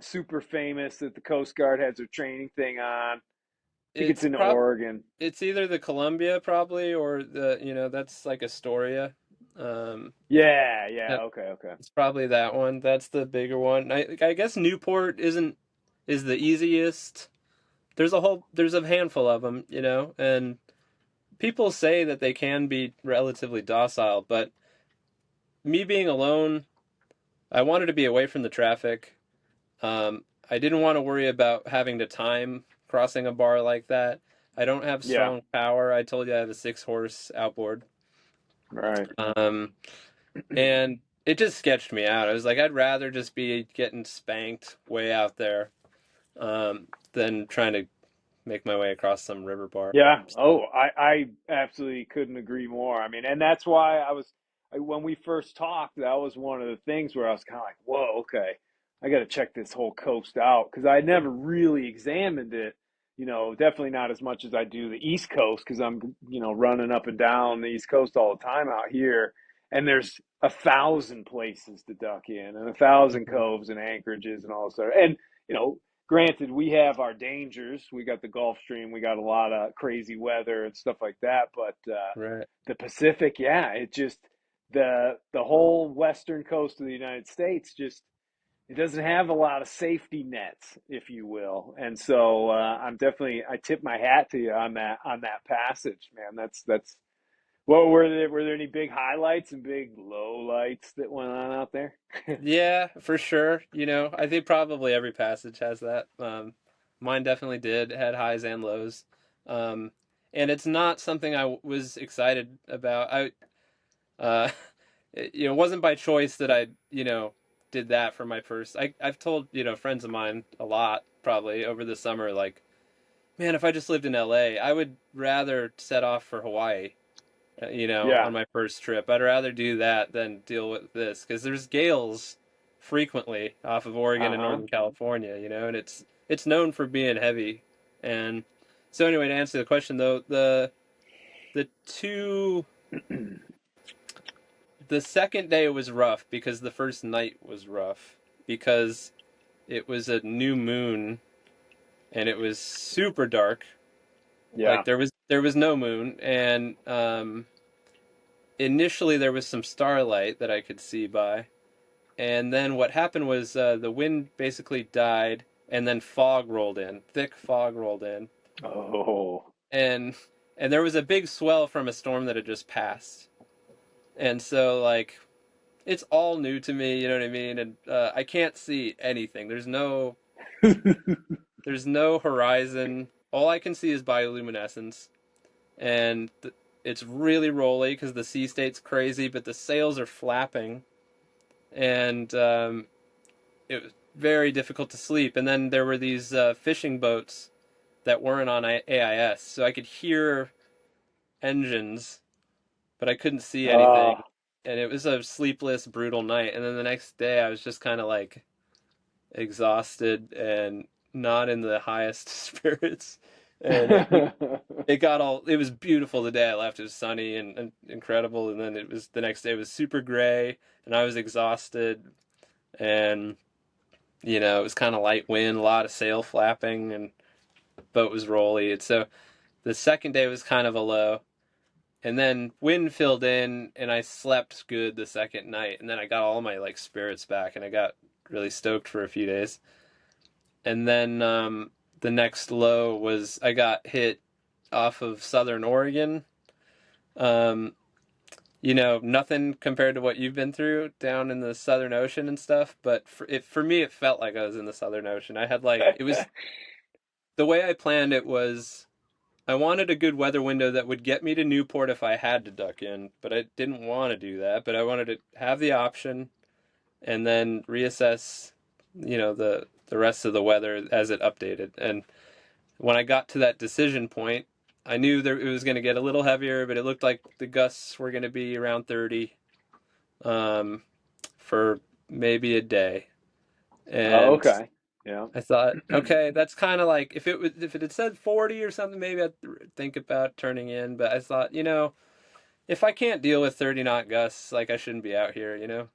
S2: super famous that the Coast Guard has their training thing on? I think it's
S3: It's
S2: in
S3: prob
S2: Oregon.
S3: it's either the Columbia probably or that's like Astoria.
S2: Yeah.
S3: That
S2: Okay.
S3: it's probably that one. That's the bigger one. I guess Newport is the easiest. There's a handful of them, and people say that they can be relatively docile, but me being alone, I wanted to be away from the traffic. I didn't want to worry about having to time crossing a bar like that. I don't have
S2: Yeah.
S3: strong power. I told you I have a 6-horse outboard.
S2: Right.
S3: Um, and it just sketched me out. I was like, I'd rather just be getting spanked way out there, than trying to make my way across some river bar.
S2: Yeah.
S3: So,
S2: Oh, I absolutely couldn't agree more. I mean, and that's why when we first talked, that was one of the things where I was kind of like, whoa, okay, I got to check this whole coast out because I never really examined it. Definitely not as much as I do the East Coast because I'm, running up and down the East Coast all the time out here. And there's 1,000 places to duck in and 1,000
S3: mhm,
S2: coves and anchorages and all this. And, you know, granted, we have our dangers. We got the Gulf Stream. We got a lot of crazy weather and stuff like that. But
S3: right.
S2: the Pacific, yeah, it just the whole western coast of the United States just it doesn't have a lot of safety nets, if you will. And so I tip my hat to you on that passage, man. That's well, were there any big highlights and big low lights that went on out there?
S3: Yeah, for sure. I think probably every passage has that. Mine definitely did. It had highs and lows. Um, and it's not something I was excited about. Uh, it wasn't by choice that I, did that for my first. I've told, friends of mine a lot probably over the summer, like, man, if I just lived in LA, I would rather set off for Hawaii,
S2: Yeah.
S3: on my first trip. I'd rather do that than deal with this because there's gales frequently off of Oregon and
S2: Uh-huh.
S3: Northern California, and it's known for being heavy. And so anyway, to answer the question though, the two the second day was rough because the first night was rough because it was a new moon and it was super dark.
S2: Yeah.
S3: Like there was no moon, and initially there was some starlight that I could see by. And then what happened was the wind basically died, and then fog rolled in, thick fog rolled in,
S2: Oh.
S3: and there was a big swell from a storm that had just passed. And so like it's all new to me, you know what I mean? And I can't see anything. There's no horizon. All I can see is bioluminescence, and it's really rolly because the sea state's crazy, but the sails are flapping, and it was very difficult to sleep. And then there were these fishing boats that weren't on AIS, so I could hear engines, but I couldn't see
S2: Oh.
S3: anything. And it was a sleepless, brutal night. And then the next day, I was just kind of like exhausted and not in the highest spirits. And it was beautiful the day I left. It was sunny and incredible. And then the next day was super gray and I was exhausted. And it was kind of light wind, a lot of sail flapping, and boat was rolly. And so the second day was kind of a low, and then wind filled in, and I slept good the second night, and then I got all my like spirits back, and I got really stoked for a few days. And then the next low was I got hit off of Southern Oregon. Um, nothing compared to what you've been through down in the Southern Ocean and stuff, but for me, it felt like I was in the Southern Ocean. I had like, it was the way I planned it was I wanted a good weather window that would get me to Newport if I had to duck in, but I didn't want to do that. But I wanted to have the option and then reassess, the rest of the weather as it updated. And when I got to that decision point, I knew that it was going to get a little heavier, but it looked like the gusts were going to be around 30 um, for maybe a day.
S2: Oh,
S3: And
S2: okay. Yeah.
S3: I thought, okay, that's kind of like if it had said 40 or something, maybe I'd think about turning in. But I thought, if I can't deal with 30 knot gusts, like I shouldn't be out here.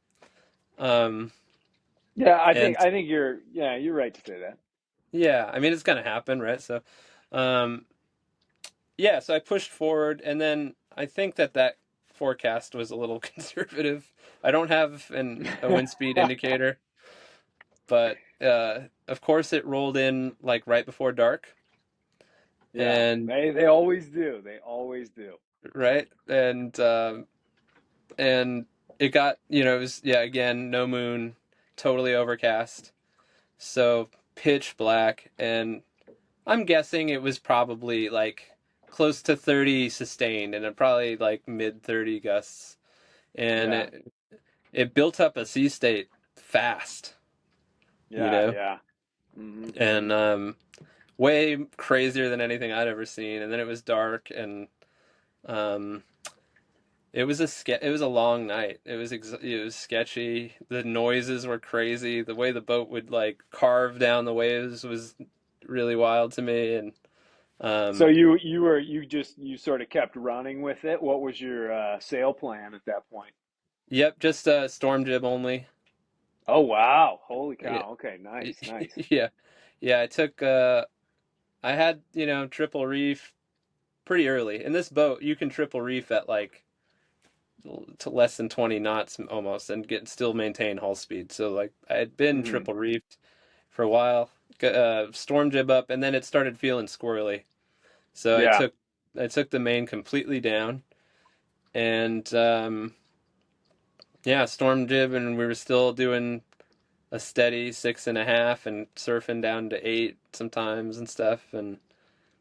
S3: Um,
S2: Yeah, I think
S3: and
S2: I think you're right to say that.
S3: yeah, I mean it's gonna happen, right? So, um, yeah, so I pushed forward, and then I think that forecast was a little conservative. I don't have a wind speed indicator, but of course it rolled in like right before dark,
S2: Yeah,
S3: and
S2: they always do. They always do.
S3: right, and it got, it was, yeah, again, no moon, totally overcast, so pitch black, and I'm guessing it was probably like close to 30 sustained and probably like mid 30 gusts, and
S2: Yeah,
S3: it built up a sea state fast, you
S2: yeah,
S3: know,
S2: yeah. Hmm.
S3: and way crazier than anything I'd ever seen. And then it was dark, and um, it was a long night. It was sketchy. The noises were crazy. The way the boat would like carve down the waves was really wild to me. And
S2: So
S3: um,
S2: you sort of kept running with it. What was your sail plan at that point?
S3: yep, just storm jib only.
S2: Oh wow! Holy
S3: Yeah,
S2: cow! Okay, nice, nice.
S3: yeah, yeah. I took I had, triple reef pretty early. In this boat, you can triple reef at like to less than 20 knots almost and get still maintain hull speed. So like I had been
S2: Hmm.
S3: triple reefed for a while, storm jib up, and then it started feeling squirrely. So
S2: Yeah.
S3: I took the main completely down, and yeah, storm jib, and we were still doing a steady 6.5 and surfing down to 8 sometimes and stuff. And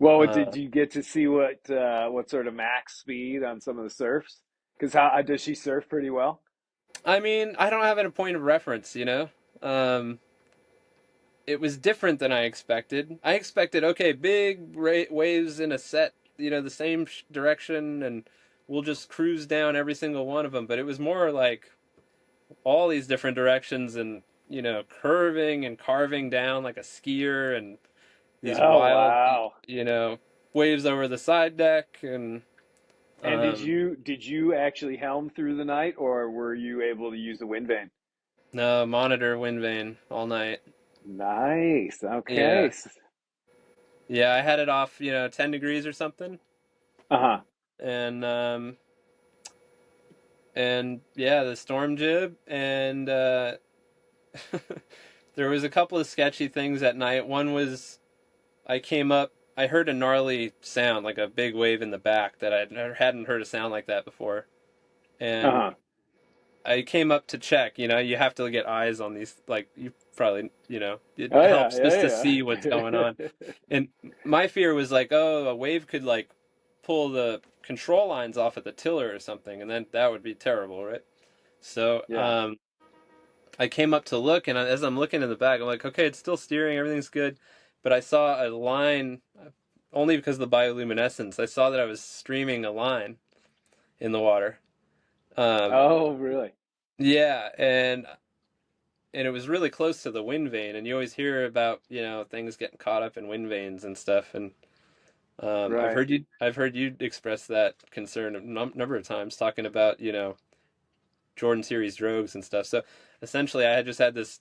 S2: Well,
S3: uh,
S2: did you get to see what sort of max speed on some of the surfs? Because how does she surf pretty well?
S3: I mean, I don't have a point of reference, Um, it was different than I expected. I expected, okay, big waves in a set, the same direction, and we'll just cruise down every single one of them. But it was more like all these different directions, and curving and carving down like a skier, and these
S2: Oh
S3: wild,
S2: wow!
S3: waves over the side deck, and
S2: And
S3: um,
S2: did you actually helm through the night, or were you able to use the wind vane?
S3: no monitor wind vane all night.
S2: Nice. Okay.
S3: Yeah, yeah, I had it off, 10 degrees or something,
S2: Uh-huh.
S3: and yeah, the storm jib, and there was a couple of sketchy things at night. One was I came up, I heard a gnarly sound, like a big wave in the back that hadn't heard a sound like that before, and
S2: Uh-huh.
S3: I came up to check. You have to get eyes on these, like you probably, it
S2: Oh yeah,
S3: helps just to see what's going on.
S2: yeah,
S3: And my fear was like, oh, a wave could like pull the control lines off at the tiller or something, and then that would be terrible, right? So
S2: yeah.
S3: I came up to look, and as I'm looking in the back, I'm like, okay, it's still steering, everything's good. But I saw a line, only because of the bioluminescence. I saw that I was streaming a line in the water. Um,
S2: Oh, really?
S3: yeah, and it was really close to the wind vane, and you always hear about things getting caught up in wind vanes and stuff. And
S2: Right.
S3: I've heard you express that concern a number of times, talking about Jordan Series drogues and stuff. So essentially, I had just had this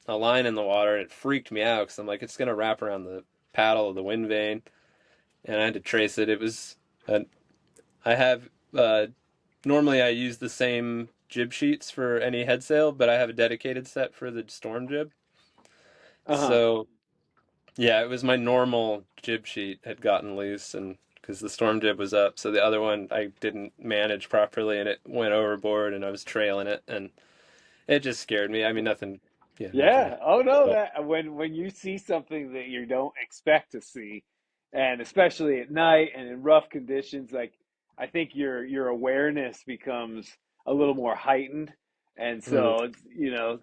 S3: a line in the water, and it freaked me out because I'm like, it's gonna wrap around the paddle of the wind vane, and I had to trace it. It was, I have normally I use the same jib sheets for any head sail, but I have a dedicated set for the storm jib.
S2: Uh-huh.
S3: So yeah, it was my normal jib sheet had gotten loose, and because the storm jib was up, so the other one I didn't manage properly, and it went overboard, and I was trailing it, and it just scared me. I mean, nothing, yeah, nothing.
S2: Yeah. Oh no,
S3: But
S2: that when you see something that you don't expect to see, and especially at night and in rough conditions, like I think your awareness becomes a little more heightened, and
S3: mm,
S2: so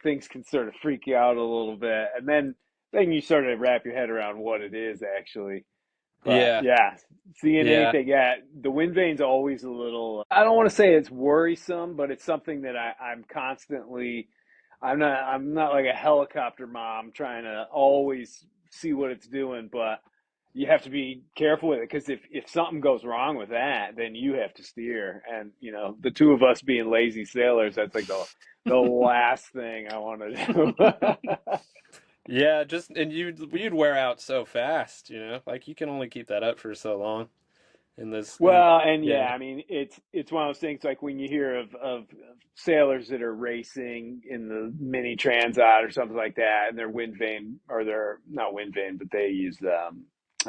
S2: things can sort of freak you out a little bit, and then you sort of wrap your head around what it is actually. But
S3: yeah,
S2: yeah, seeing
S3: yeah,
S2: anything, yeah, the wind vane's always a little, I don't want to say it's worrisome, but it's something that I'm constantly, I'm not like a helicopter mom trying to always see what it's doing, but you have to be careful with it because if something goes wrong with that, then you have to steer. And, the two of us being lazy sailors, that's like the last thing I want to do.
S3: yeah. Just and you'd wear out so fast, like you can only keep that up for so long, in this.
S2: Well, and
S3: Yeah.
S2: yeah, I mean, it's one of those things like when you hear of sailors that are racing in the mini transat or something like that, and their wind vane, or their not wind vane, but they use the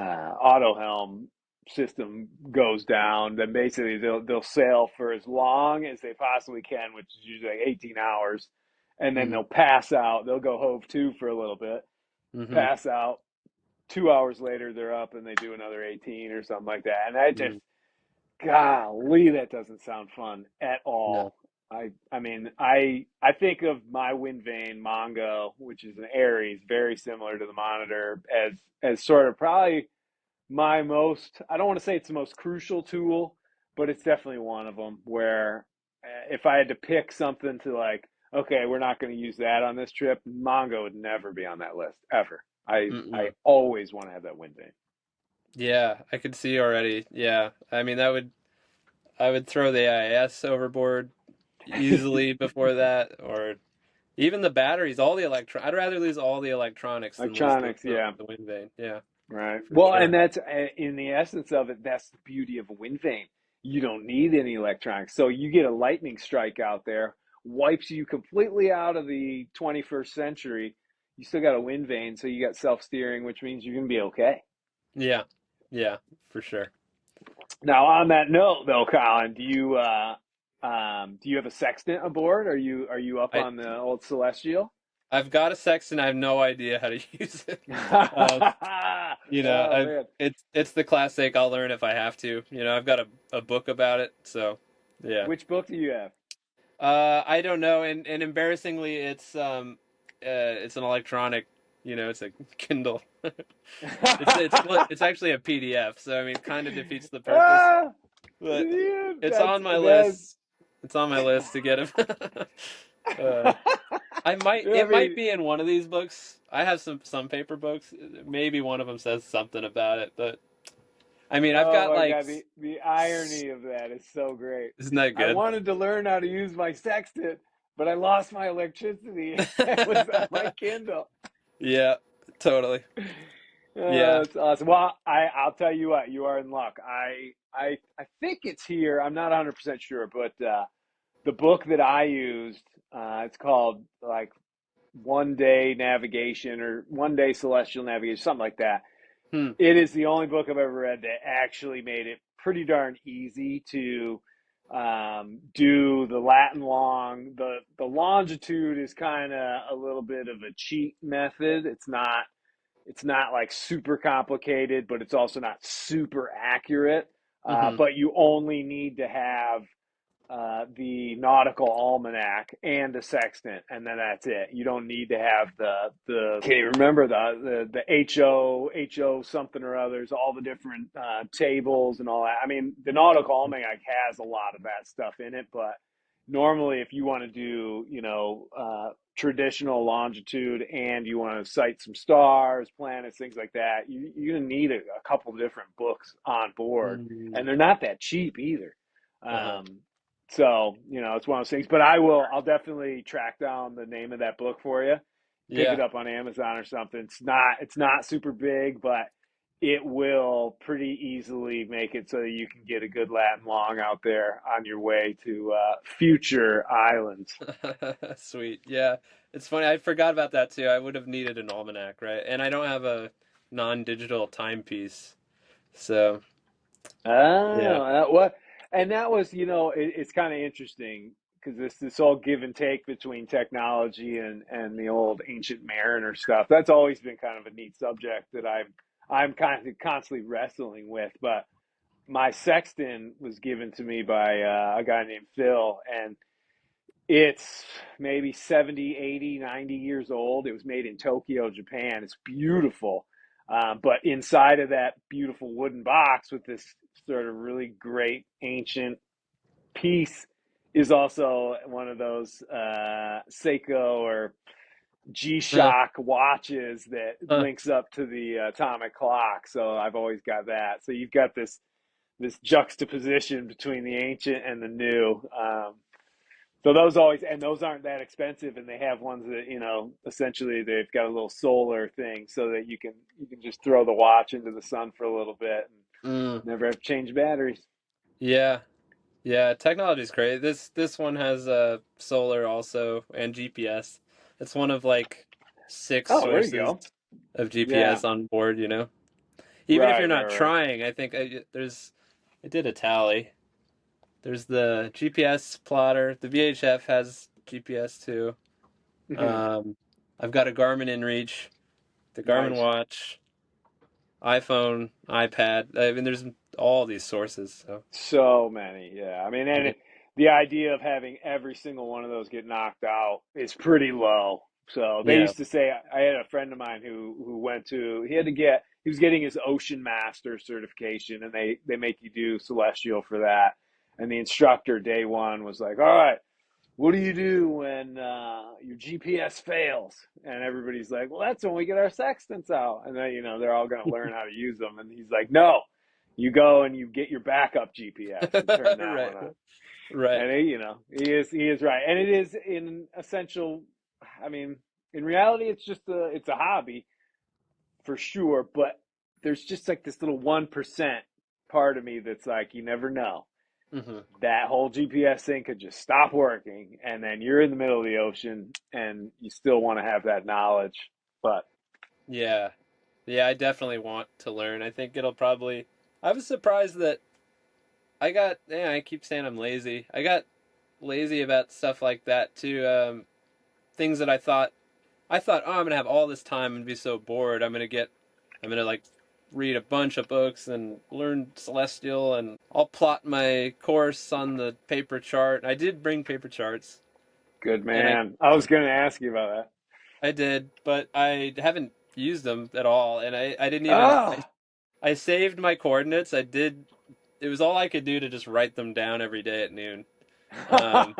S2: auto helm system goes down. Then basically they'll sail for as long as they possibly can, which is usually like 18 hours, and then
S3: Mm-hmm.
S2: they'll pass out. They'll go hove to for a little bit,
S3: Mm-hmm.
S2: pass out. 2 hours later, they're up and they do another 18 or something like that. And I just,
S3: Mm-hmm.
S2: golly, that doesn't sound fun at
S3: No.
S2: all. I mean, I think of my wind vane Mongo, which is an Aries, very similar to the Monitor, as sort of probably my most. I don't want to say it's the most crucial tool, but it's definitely one of them. Where if I had to pick something to like, okay, we're not going to use that on this trip, Mongo would never be on that list ever. I
S3: Mm-mm.
S2: always want to have that wind vane.
S3: Yeah, I could see already. Yeah, I mean that would I would throw the AIS overboard easily before that, or even the batteries, all the electron. I'd rather lose all the electronics than lose
S2: Electronics, yeah.
S3: the wind vane. Yeah,
S2: Right.
S3: for
S2: Well, and
S3: sure.
S2: that's in the essence of it, that's the beauty of a wind vane. You don't need any electronics. So you get a lightning strike out there, wipes you completely out of the 21st century. You still got a wind vane, so you got self-steering, which means you're going to be okay.
S3: Yeah, yeah, for sure.
S2: Now, on that note, though, Colin, do you have a sextant aboard? Are you up
S3: I
S2: on the old Celestial?
S3: I've got a sextant. I have no idea how to use it. Uh,
S2: Oh
S3: I
S2: man,
S3: it's the classic. I'll learn if I have to. I've got a book about it. So yeah.
S2: which book do you have?
S3: I don't know, and embarrassingly, it's an electronic. It's a Kindle. It's actually a PDF. So I mean, kind of defeats the purpose.
S2: Ah,
S3: But
S2: dude,
S3: it's
S2: that's
S3: on my
S2: that.
S3: list. It's on my list to get him. uh, I might.
S2: I
S3: It might
S2: mean,
S3: be in one of these books. I have some paper books. Maybe one of them says something about it. But I mean, I've
S2: oh
S3: got
S2: my
S3: like.
S2: God, the irony of that is so great.
S3: Isn't that
S2: I
S3: good?
S2: wanted to learn how to use my sextant, but I lost my electricity. It was on my Kindle.
S3: Yeah, totally.
S2: Oh,
S3: Yeah.
S2: that's awesome. Well, I'll tell you what, you are in luck. I think it's here. I'm not 100% sure, but the book that I used, it's called like One Day Navigation or One Day Celestial Navigation, something like that.
S3: Hmm.
S2: It is the only book I've ever read that actually made it pretty darn easy to do the Latin long. The longitude is kind of a little bit of a cheat method. It's not like super complicated, but it's also not super accurate.
S3: Mm-hmm.
S2: But you only need to have the nautical almanac and the sextant, and then that's it. You don't need to have the can't even remember the HO something or others, all the different tables and all that. I mean, the nautical almanac has a lot of that stuff in it, but normally if you want to do traditional longitude and you want to cite some stars, planets, things like that, you're gonna need a couple different books on board, and
S3: Mm.
S2: they're not that cheap either.
S3: Uh-huh.
S2: Um, so, it's one of those things, but I'll definitely track down the name of that book for you. Pick it
S3: Yeah.
S2: up on Amazon or something. It's not super big, but it will pretty easily make it so that you can get a good Latin long out there on your way to future islands.
S3: Sweet. Yeah. It's funny. I forgot about that too. I would have needed an almanac, right? And I don't have a non-digital timepiece. So, yeah.
S2: Oh, what? And that was, it's kind of interesting because this whole give and take between technology and the old ancient mariner stuff. That's always been kind of a neat subject that I'm kind of constantly wrestling with. But my sextant was given to me by a guy named Phil, and it's maybe 70, 80, 90 years old. It was made in Tokyo, Japan. It's beautiful. But inside of that beautiful wooden box with this sort of really great ancient piece is also one of those Seiko or
S3: Uh,
S2: G-Shock watches that
S3: uh,
S2: links up to the atomic clock. So I've always got that. So you've got this juxtaposition between the ancient and the new. So those aren't that expensive, and they have ones that essentially they've got a little solar thing so that you can just throw the watch into the sun for a little bit.
S3: Mm.
S2: Never have to change batteries.
S3: Yeah. Yeah, technology's great. This one has solar also and GPS. It's one of like six
S2: Oh, there you
S3: sources
S2: go.
S3: of
S2: Yeah.
S3: GPS on board, you know. Even if you're
S2: Right, right,
S3: not
S2: right.
S3: trying, I think there's I did a tally. There's the GPS plotter. The VHF has GPS too.
S2: Mhm.
S3: Um, I've got a Garmin InReach, the Garmin
S2: Nice.
S3: watch, iPhone, iPad. I mean, there's all these sources. So
S2: So many, yeah. I mean,
S3: yeah,
S2: and the idea of having every single one of those get knocked out is pretty low. So they
S3: yeah.
S2: used to say, I had a friend of mine who went to, he was getting his Ocean Master certification, and they make you do Celestial for that. And the instructor day one was like, all right, what do you do when your GPS fails? And everybody's like, well, that's when we get our sextants out. And then, they're all going to learn how to use them. And he's like, no, you go and you get your backup GPS and turn that
S3: Right,
S2: one on.
S3: right.
S2: And he is right. And it is in essential. I mean, in reality, it's a hobby for sure. But there's just like this little 1% part of me that's like, you never know,
S3: Hmm.
S2: that whole GPS thing could just stop working, and then you're in the middle of the ocean, and you still want to have that knowledge. But
S3: Yeah, yeah. I definitely want to learn. I think it'll probably. I was surprised that I got. Yeah, I keep saying I'm lazy. I got lazy about stuff like that too. Things that I thought, oh, I'm gonna have all this time and be so bored. I'm gonna like read a bunch of books and learn Celestial, and I'll plot my course on the paper chart. I did bring paper charts,
S2: good
S3: and
S2: man. I was going to ask you about that.
S3: I did, but I haven't used them at all, and I didn't even
S2: Oh.
S3: I saved my coordinates. I did. It was all I could do to just write them down every day at noon. Um,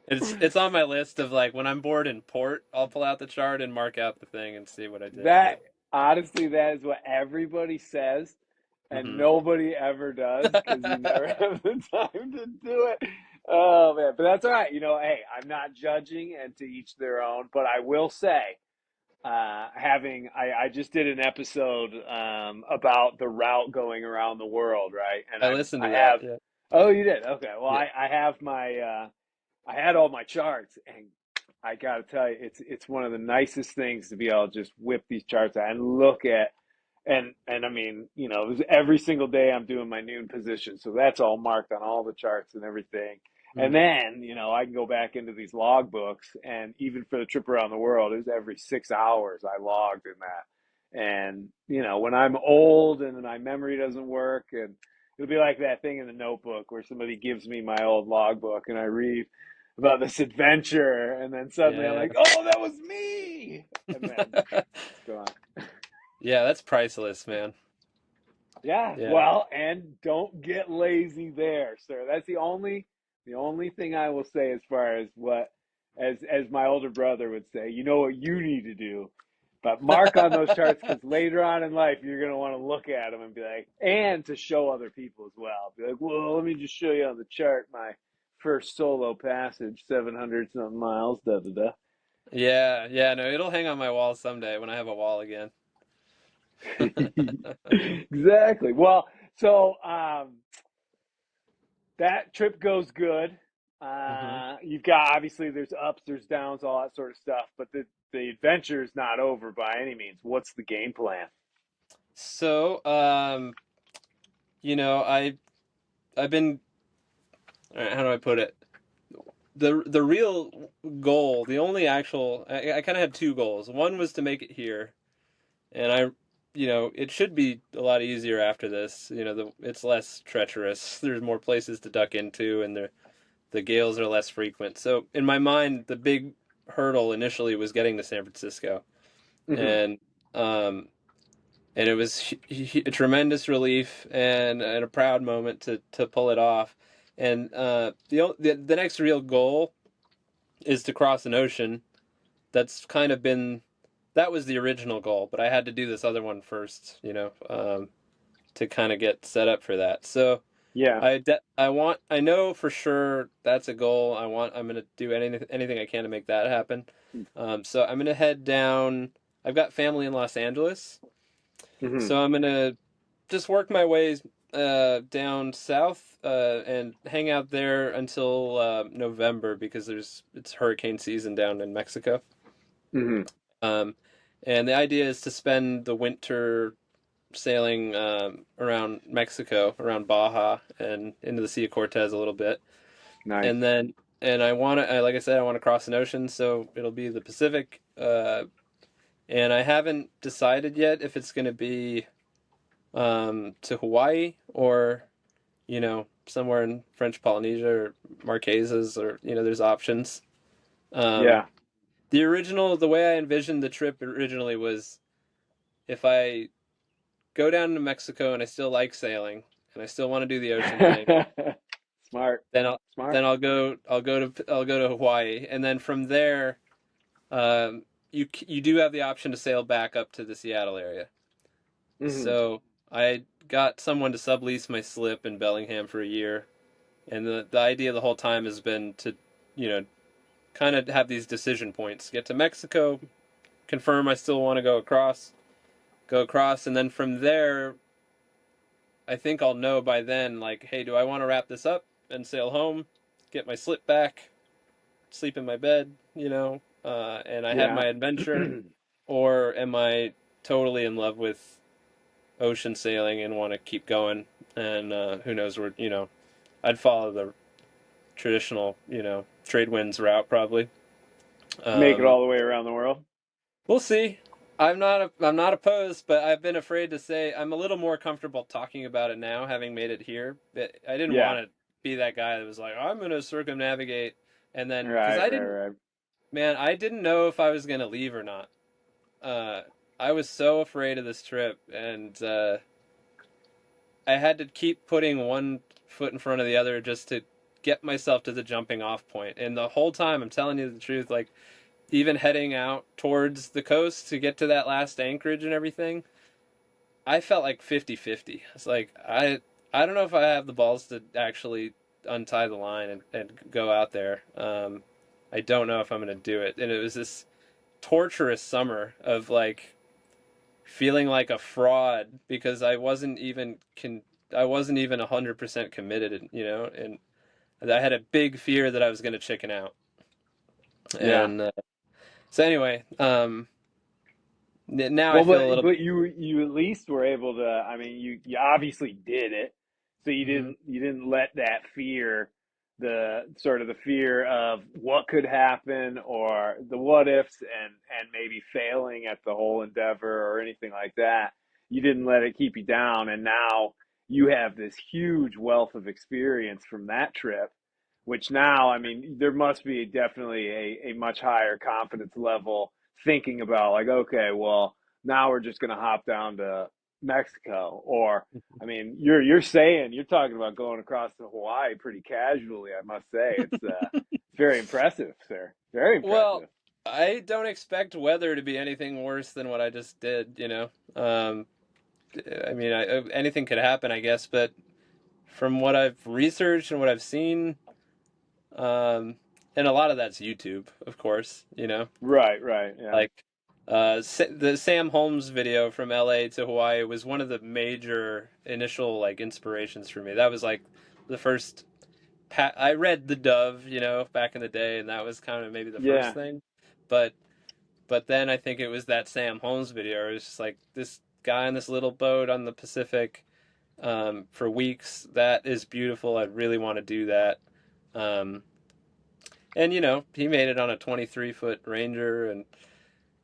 S3: it's on my list of like when I'm bored in port, I'll pull out the chart and mark out the thing and see what I did.
S2: That
S3: But
S2: honestly, that is what everybody says, and
S3: hmm
S2: nobody ever does because you never have the time to do it. Oh man, but that's all right. Hey, I'm not judging, and to each their own. But I will say, I just did an episode about the route going around the world, right? And
S3: I
S2: I
S3: listened to that.
S2: have.
S3: Yeah,
S2: Oh, you did? Okay. Well,
S3: yeah.
S2: I have I had all my charts, and I got to tell you, it's one of the nicest things to be able to just whip these charts out and look at. And I mean, it was every single day I'm doing my noon position, so that's all marked on all the charts and everything. And
S3: Mm.
S2: then, I can go back into these log books, and even for the trip around the world, it was every 6 hours I logged in that. And, when I'm old and my memory doesn't work, and it'll be like that thing in the notebook where somebody gives me my old logbook and I read about this adventure, and then suddenly I'm
S3: Yeah.
S2: like, oh, that was me. And then it's gone.
S3: Yeah, that's priceless, man.
S2: Yeah,
S3: Yeah.
S2: well, and don't get lazy there, sir. That's the only thing I will say as far as what as my older brother would say, you know what you need to do. But mark on those charts because later on in life you're gonna want to look at them and be like, and to show other people as well. Be like, well, let me just show you on the chart my first solo passage, 700 something miles, da da da.
S3: Yeah, yeah, no, it'll hang on my wall someday when I have a wall again.
S2: Exactly. Well, so that trip goes good.
S3: Hmm.
S2: You've got, obviously, there's ups, there's downs, all that sort of stuff, but the adventure is not over by any means. What's the game plan?
S3: So, you know, I've been, all right, how do I put it? The real goal, the only actual, I kind of had two goals. One was to make it here, and it should be a lot easier after this. It's less treacherous. There's more places to duck into, and the gales are less frequent. So in my mind, the big hurdle initially was getting to San Francisco,
S2: Hmm.
S3: and um, and it was a tremendous relief and a proud moment to pull it off. And the next real goal is to cross an ocean. That's kind of been that was the original goal, but I had to do this other one first, to kind of get set up for that. So
S2: Yeah.
S3: I know for sure that's a goal. I'm gonna do anything I can to make that happen. So I'm gonna head down. I've got family in Los Angeles,
S2: Hmm.
S3: so I'm gonna just work my way down south and hang out there until November because it's hurricane season down in Mexico.
S2: Hmm.
S3: Um, and the idea is to spend the winter sailing around Mexico, around Baja, and into the Sea of Cortez a little bit.
S2: Nice.
S3: And then, and I want to, like I said, I want to cross an ocean, so it'll be the Pacific. And I haven't decided yet if it's going to be to Hawaii or, somewhere in French Polynesia or Marquesas or, there's options. Um,
S2: Yeah.
S3: the way I envisioned the trip originally was if I go down to Mexico and I still like sailing and I still want to do the ocean thing,
S2: Smart.
S3: then I'll
S2: Smart.
S3: then I'll go to Hawaii, and then from there, you do have the option to sail back up to the Seattle area.
S2: Hmm.
S3: So I got someone to sublease my slip in Bellingham for a year, and the idea the whole time has been to, you know, kind of have these decision points. Get to Mexico, confirm I still want to go across, and then from there, I think I'll know by then, like, hey, do I want to wrap this up and sail home, get my slip back, sleep in my bed, and I had
S2: Yeah.
S3: my adventure, or am I totally in love with ocean sailing and want to keep going? And who knows where, I'd follow the traditional, trade winds route probably.
S2: Make it
S3: Um,
S2: all the way around the world.
S3: we'll see. I'm not opposed, but I've been afraid to say I'm a little more comfortable talking about it now, having made it here. But I didn't
S2: Yeah.
S3: want to be that guy that was like, I'm gonna circumnavigate, and then because
S2: Right, right, right.
S3: I didn't know if I was gonna leave or not. Uh, I was so afraid of this trip, and I had to keep putting one foot in front of the other just to get myself to the jumping off point. And the whole time, I'm telling you the truth, like even heading out towards the coast to get to that last anchorage and everything, I felt like 50-50. It's like I don't know if I have the balls to actually untie the line and go out there. I don't know if I'm going to do it. And it was this torturous summer of like feeling like a fraud because I wasn't even 100% committed, and I had a big fear that I was going to chicken out.
S2: Yeah.
S3: And so anyway, now I
S2: Well,
S3: feel a little.
S2: but you at least were able to. I mean, you obviously did it, so
S3: Mhm.
S2: you didn't let that fear, the sort of the fear of what could happen or the what ifs and maybe failing at the whole endeavor or anything like that. You didn't let it keep you down, and now you have this huge wealth of experience from that trip. Which now, I mean, there must be definitely a much higher confidence level thinking about like, okay, well, now we're just going to hop down to Mexico. Or, I mean, you're talking about going across to Hawaii pretty casually. I must say, it's very impressive, sir. Very
S3: Well,
S2: impressive.
S3: I don't expect weather to be anything worse than what I just did. I mean, anything could happen, I guess, but from what I've researched and what I've seen, um, and a lot of that's YouTube, of course.
S2: Right, right, yeah,
S3: Like, the Sam Holmes video from LA to Hawaii was one of the major initial like inspirations for me. That was like the first. I read The Dove, back in the day, and that was kind of maybe the first
S2: yeah,
S3: thing. But then I think it was that Sam Holmes video. It was just like this guy on this little boat on the Pacific for weeks. That is beautiful. I really want to do that. Um, and he made it on a 23-foot Ranger, and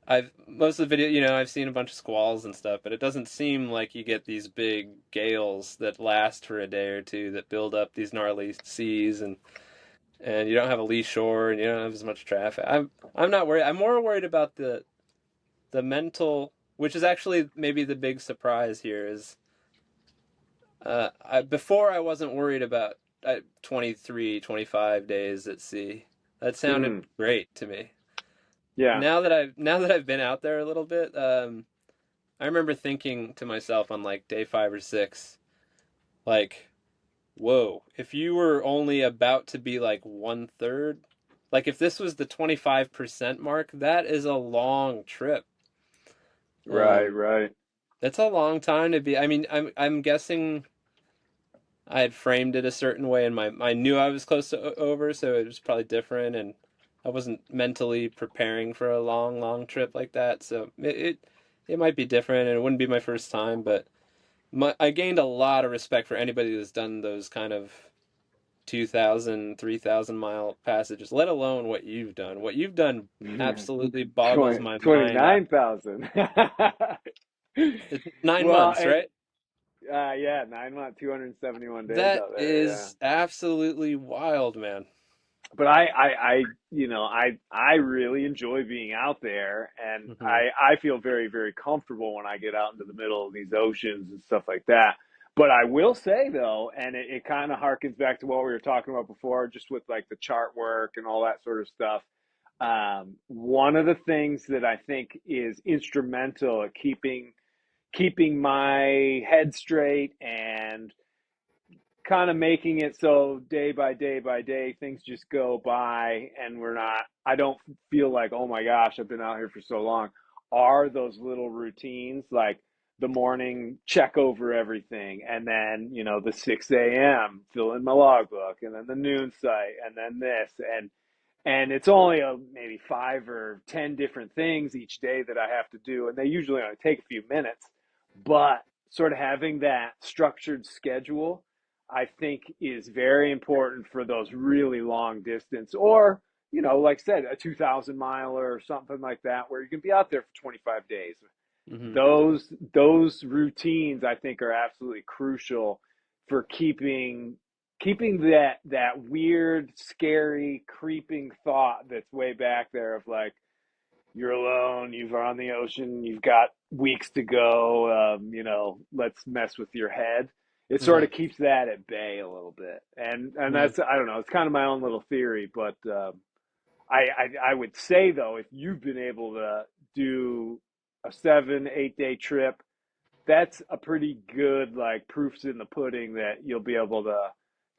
S3: I've most of the video, I've seen a bunch of squalls and stuff, but it doesn't seem like you get these big gales that last for a day or two that build up these gnarly seas, and you don't have a lee shore and you don't have as much traffic. I'm not worried. I'm more worried about the mental, which is actually maybe the big surprise here is before I wasn't worried about 23, 25 days at sea. That sounded
S2: hmm,
S3: great to me.
S2: yeah,
S3: Now that I've been out there a little bit, I remember thinking to myself on like day 5 or 6, like, whoa, if you were only about to be like 1/3, like if this was the 25% mark, that is a long trip.
S2: right,
S3: Um,
S2: right.
S3: That's a long time to be. I mean, I'm guessing I had framed it a certain way, and I knew I was close to over, so it was probably different, and I wasn't mentally preparing for a long trip like that. So it might be different, and it wouldn't be my first time, but I gained a lot of respect for anybody who's done those kind of 2,000, 3,000 mile passages, let alone what you've done. What you've done absolutely boggles my mind.
S2: 29,000.
S3: It's 9
S2: Well,
S3: months,
S2: and
S3: right?
S2: yeah, 9 months, 271 days
S3: That
S2: out there. Yeah.
S3: is absolutely wild, man.
S2: But I really enjoy being out there, and
S3: Hmm.
S2: I feel very, very comfortable when I get out into the middle of these oceans and stuff like that. But I will say though, and it kind of harkens back to what we were talking about before, just with like the chart work and all that sort of stuff. One of the things that I think is instrumental at keeping my head straight and kind of making it so day by day by day things just go by, and I don't feel like, oh my gosh, I've been out here for so long, are those little routines like the morning check over everything, and then the 6 a.m. fill in my logbook, and then the noon site, and then this, and it's only maybe 5 or 10 different things each day that I have to do, and they usually only take a few minutes. But sort of having that structured schedule, I think, is very important for those really long distance, or like I said, a 2,000 miler or something like that, where you can be out there for 25 days.
S3: Hmm.
S2: Those routines, I think, are absolutely crucial for keeping that weird, scary, creeping thought that's way back there of like, you're alone, you're on the ocean, you've got weeks to go, let's mess with your head. It sort
S3: Hmm.
S2: of keeps that at bay a little bit, and
S3: Hmm.
S2: that's, I don't know, it's kind of my own little theory, but I would say though, if you've been able to do a 7 8 day trip, that's a pretty good, like, proofs in the pudding that you'll be able to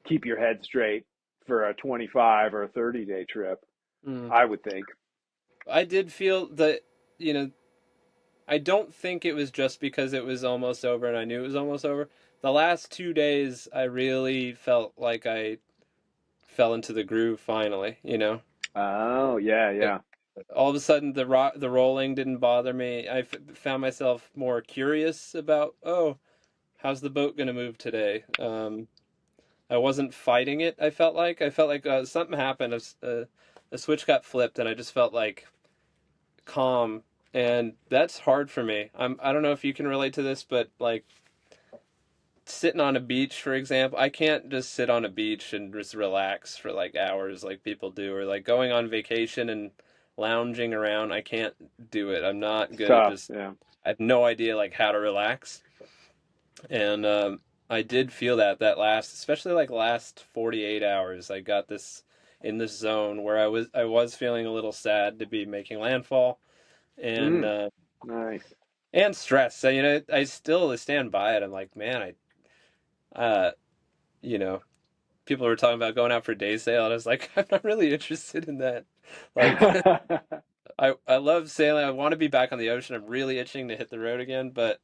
S2: keep your head straight for a 25 or a 30-day trip,
S3: Hmm.
S2: I would think.
S3: I did feel that, you know, I don't think it was just because it was almost over and I knew it was almost over. The last 2 days, I really felt like I fell into the groove finally.
S2: Oh, yeah,
S3: It,
S2: yeah.
S3: all of a sudden, the rolling didn't bother me. Found myself more curious about, oh, how's the boat going to move today? I wasn't fighting it. I felt like something happened. A switch got flipped, and I just felt like calm, and that's hard for me. I don't know if you can relate to this, but like sitting on a beach, for example, I can't just sit on a beach and just relax for like hours like people do, or like going on vacation and lounging around. I can't do it. I'm not
S2: It's
S3: good at
S2: tough,
S3: just.
S2: yeah.
S3: I have no idea like how to relax, and I did feel that last, especially like last 48 hours, I got this in this zone where I was feeling a little sad to be making landfall, and
S2: Mm,
S3: uh,
S2: nice.
S3: and stress. So, I still stand by it. I'm like, man, uh, you know, people were talking about going out for a day sail, and I was like, I'm not really interested in that. Like, I love sailing. I want to be back on the ocean. I'm really itching to hit the road again, but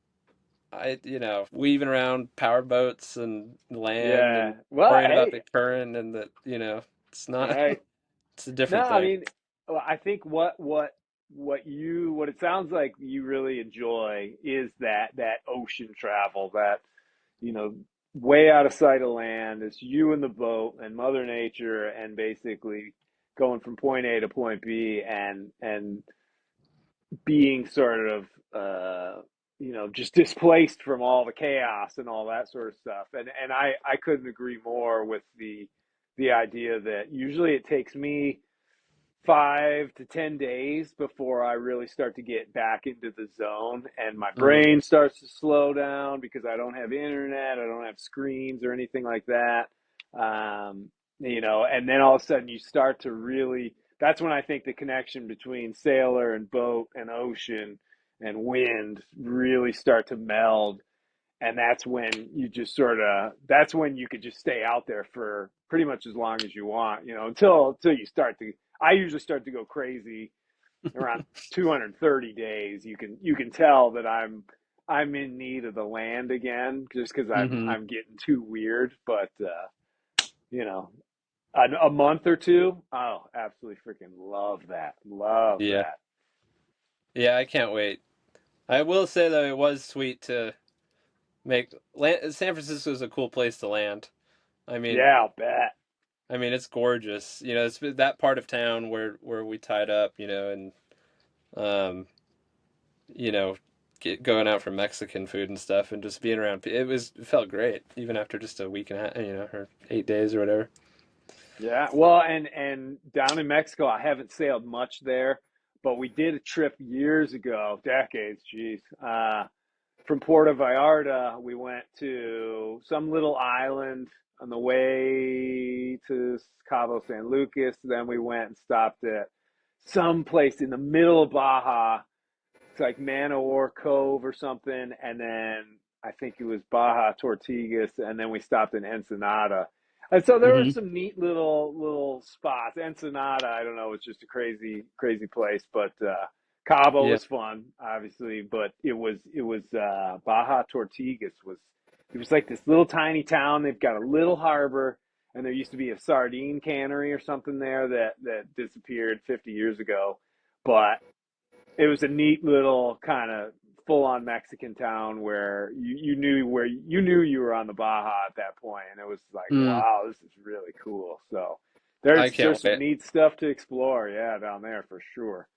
S3: weaving around power boats and land
S2: Yeah.
S3: and
S2: Well,
S3: worrying about
S2: hey,
S3: the current and it's not,
S2: right.
S3: it's a
S2: No,
S3: different
S2: I
S3: thing.
S2: mean, well, I think what it sounds like you really enjoy is that ocean travel, that you know, way out of sight of land. It's you and the boat and Mother Nature, and basically going from point A to point B, and being sort of just displaced from all the chaos and all that sort of stuff. And I couldn't agree more with the idea that usually it takes me 5 to 10 days before I really start to get back into the zone, and my
S3: Mm,
S2: brain starts to slow down because I don't have internet, I don't have screens or anything like that. And then all of a sudden you start to really, that's when I think the connection between sailor and boat and ocean and wind really start to meld. And that's when you just that's when you could just stay out there for pretty much as long as you want, until you start to, I usually start to go crazy around 230 days. You can tell that I'm in need of the land again, just because
S3: Hmm.
S2: I'm getting too weird. But you know, a month or two, oh, absolutely freaking love that. Love
S3: Yeah.
S2: that.
S3: Yeah, I can't wait. I will say though, it was sweet to San Francisco is a cool place to land. I mean,
S2: Yeah, I'll bet.
S3: it's gorgeous. It's that part of town where we tied up, and um, you know, going out for Mexican food and stuff, and just being around. It felt great, even after just a week and a half, or 8 days or whatever.
S2: Yeah, well, and down in Mexico, I haven't sailed much there, but we did a trip years ago, decades, geez. From Puerto Vallarta, we went to some little island on the way to Cabo San Lucas. Then we went and stopped at some place in the middle of Baja. It's like Man o' War Cove or something, and then I think it was Baja Tortugas, and then we stopped in Ensenada. And so there were
S3: Hmm.
S2: some neat little spots. Ensenada, I don't know, it's just a crazy place, but Cabo
S3: Yeah.
S2: was fun, obviously, but it was Baja Tortugas was it was like this little tiny town. They've got a little harbor, and there used to be a sardine cannery or something there that disappeared 50 years ago, but it was a neat little kind of full on Mexican town where you knew you were on the Baja at that point, and it was like,
S3: Mm,
S2: wow, this is really cool. So
S3: I
S2: there's
S3: can't
S2: some
S3: wait.
S2: neat stuff to explore, yeah, down there for sure,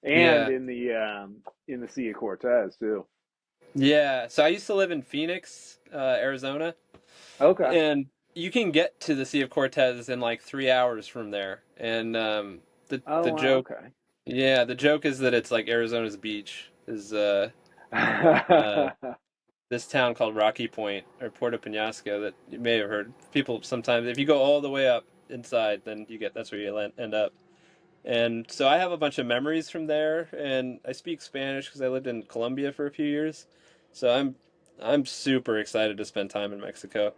S2: and
S3: Yeah.
S2: in the Sea of Cortez too.
S3: Yeah. So I used to live in Phoenix, Arizona,
S2: Okay.
S3: and you can get to the Sea of Cortez in like 3 hours from there. And
S2: Oh
S3: the
S2: wow.
S3: joke,
S2: Okay.
S3: yeah, the joke is that it's like Arizona's beach is uh this town called Rocky Point or Puerto Penasco that you may have heard. People sometimes, if you go all the way up inside, then that's where you end up. And so I have a bunch of memories from there, and I speak Spanish because I lived in Colombia for a few years. So I'm super excited to spend time in Mexico.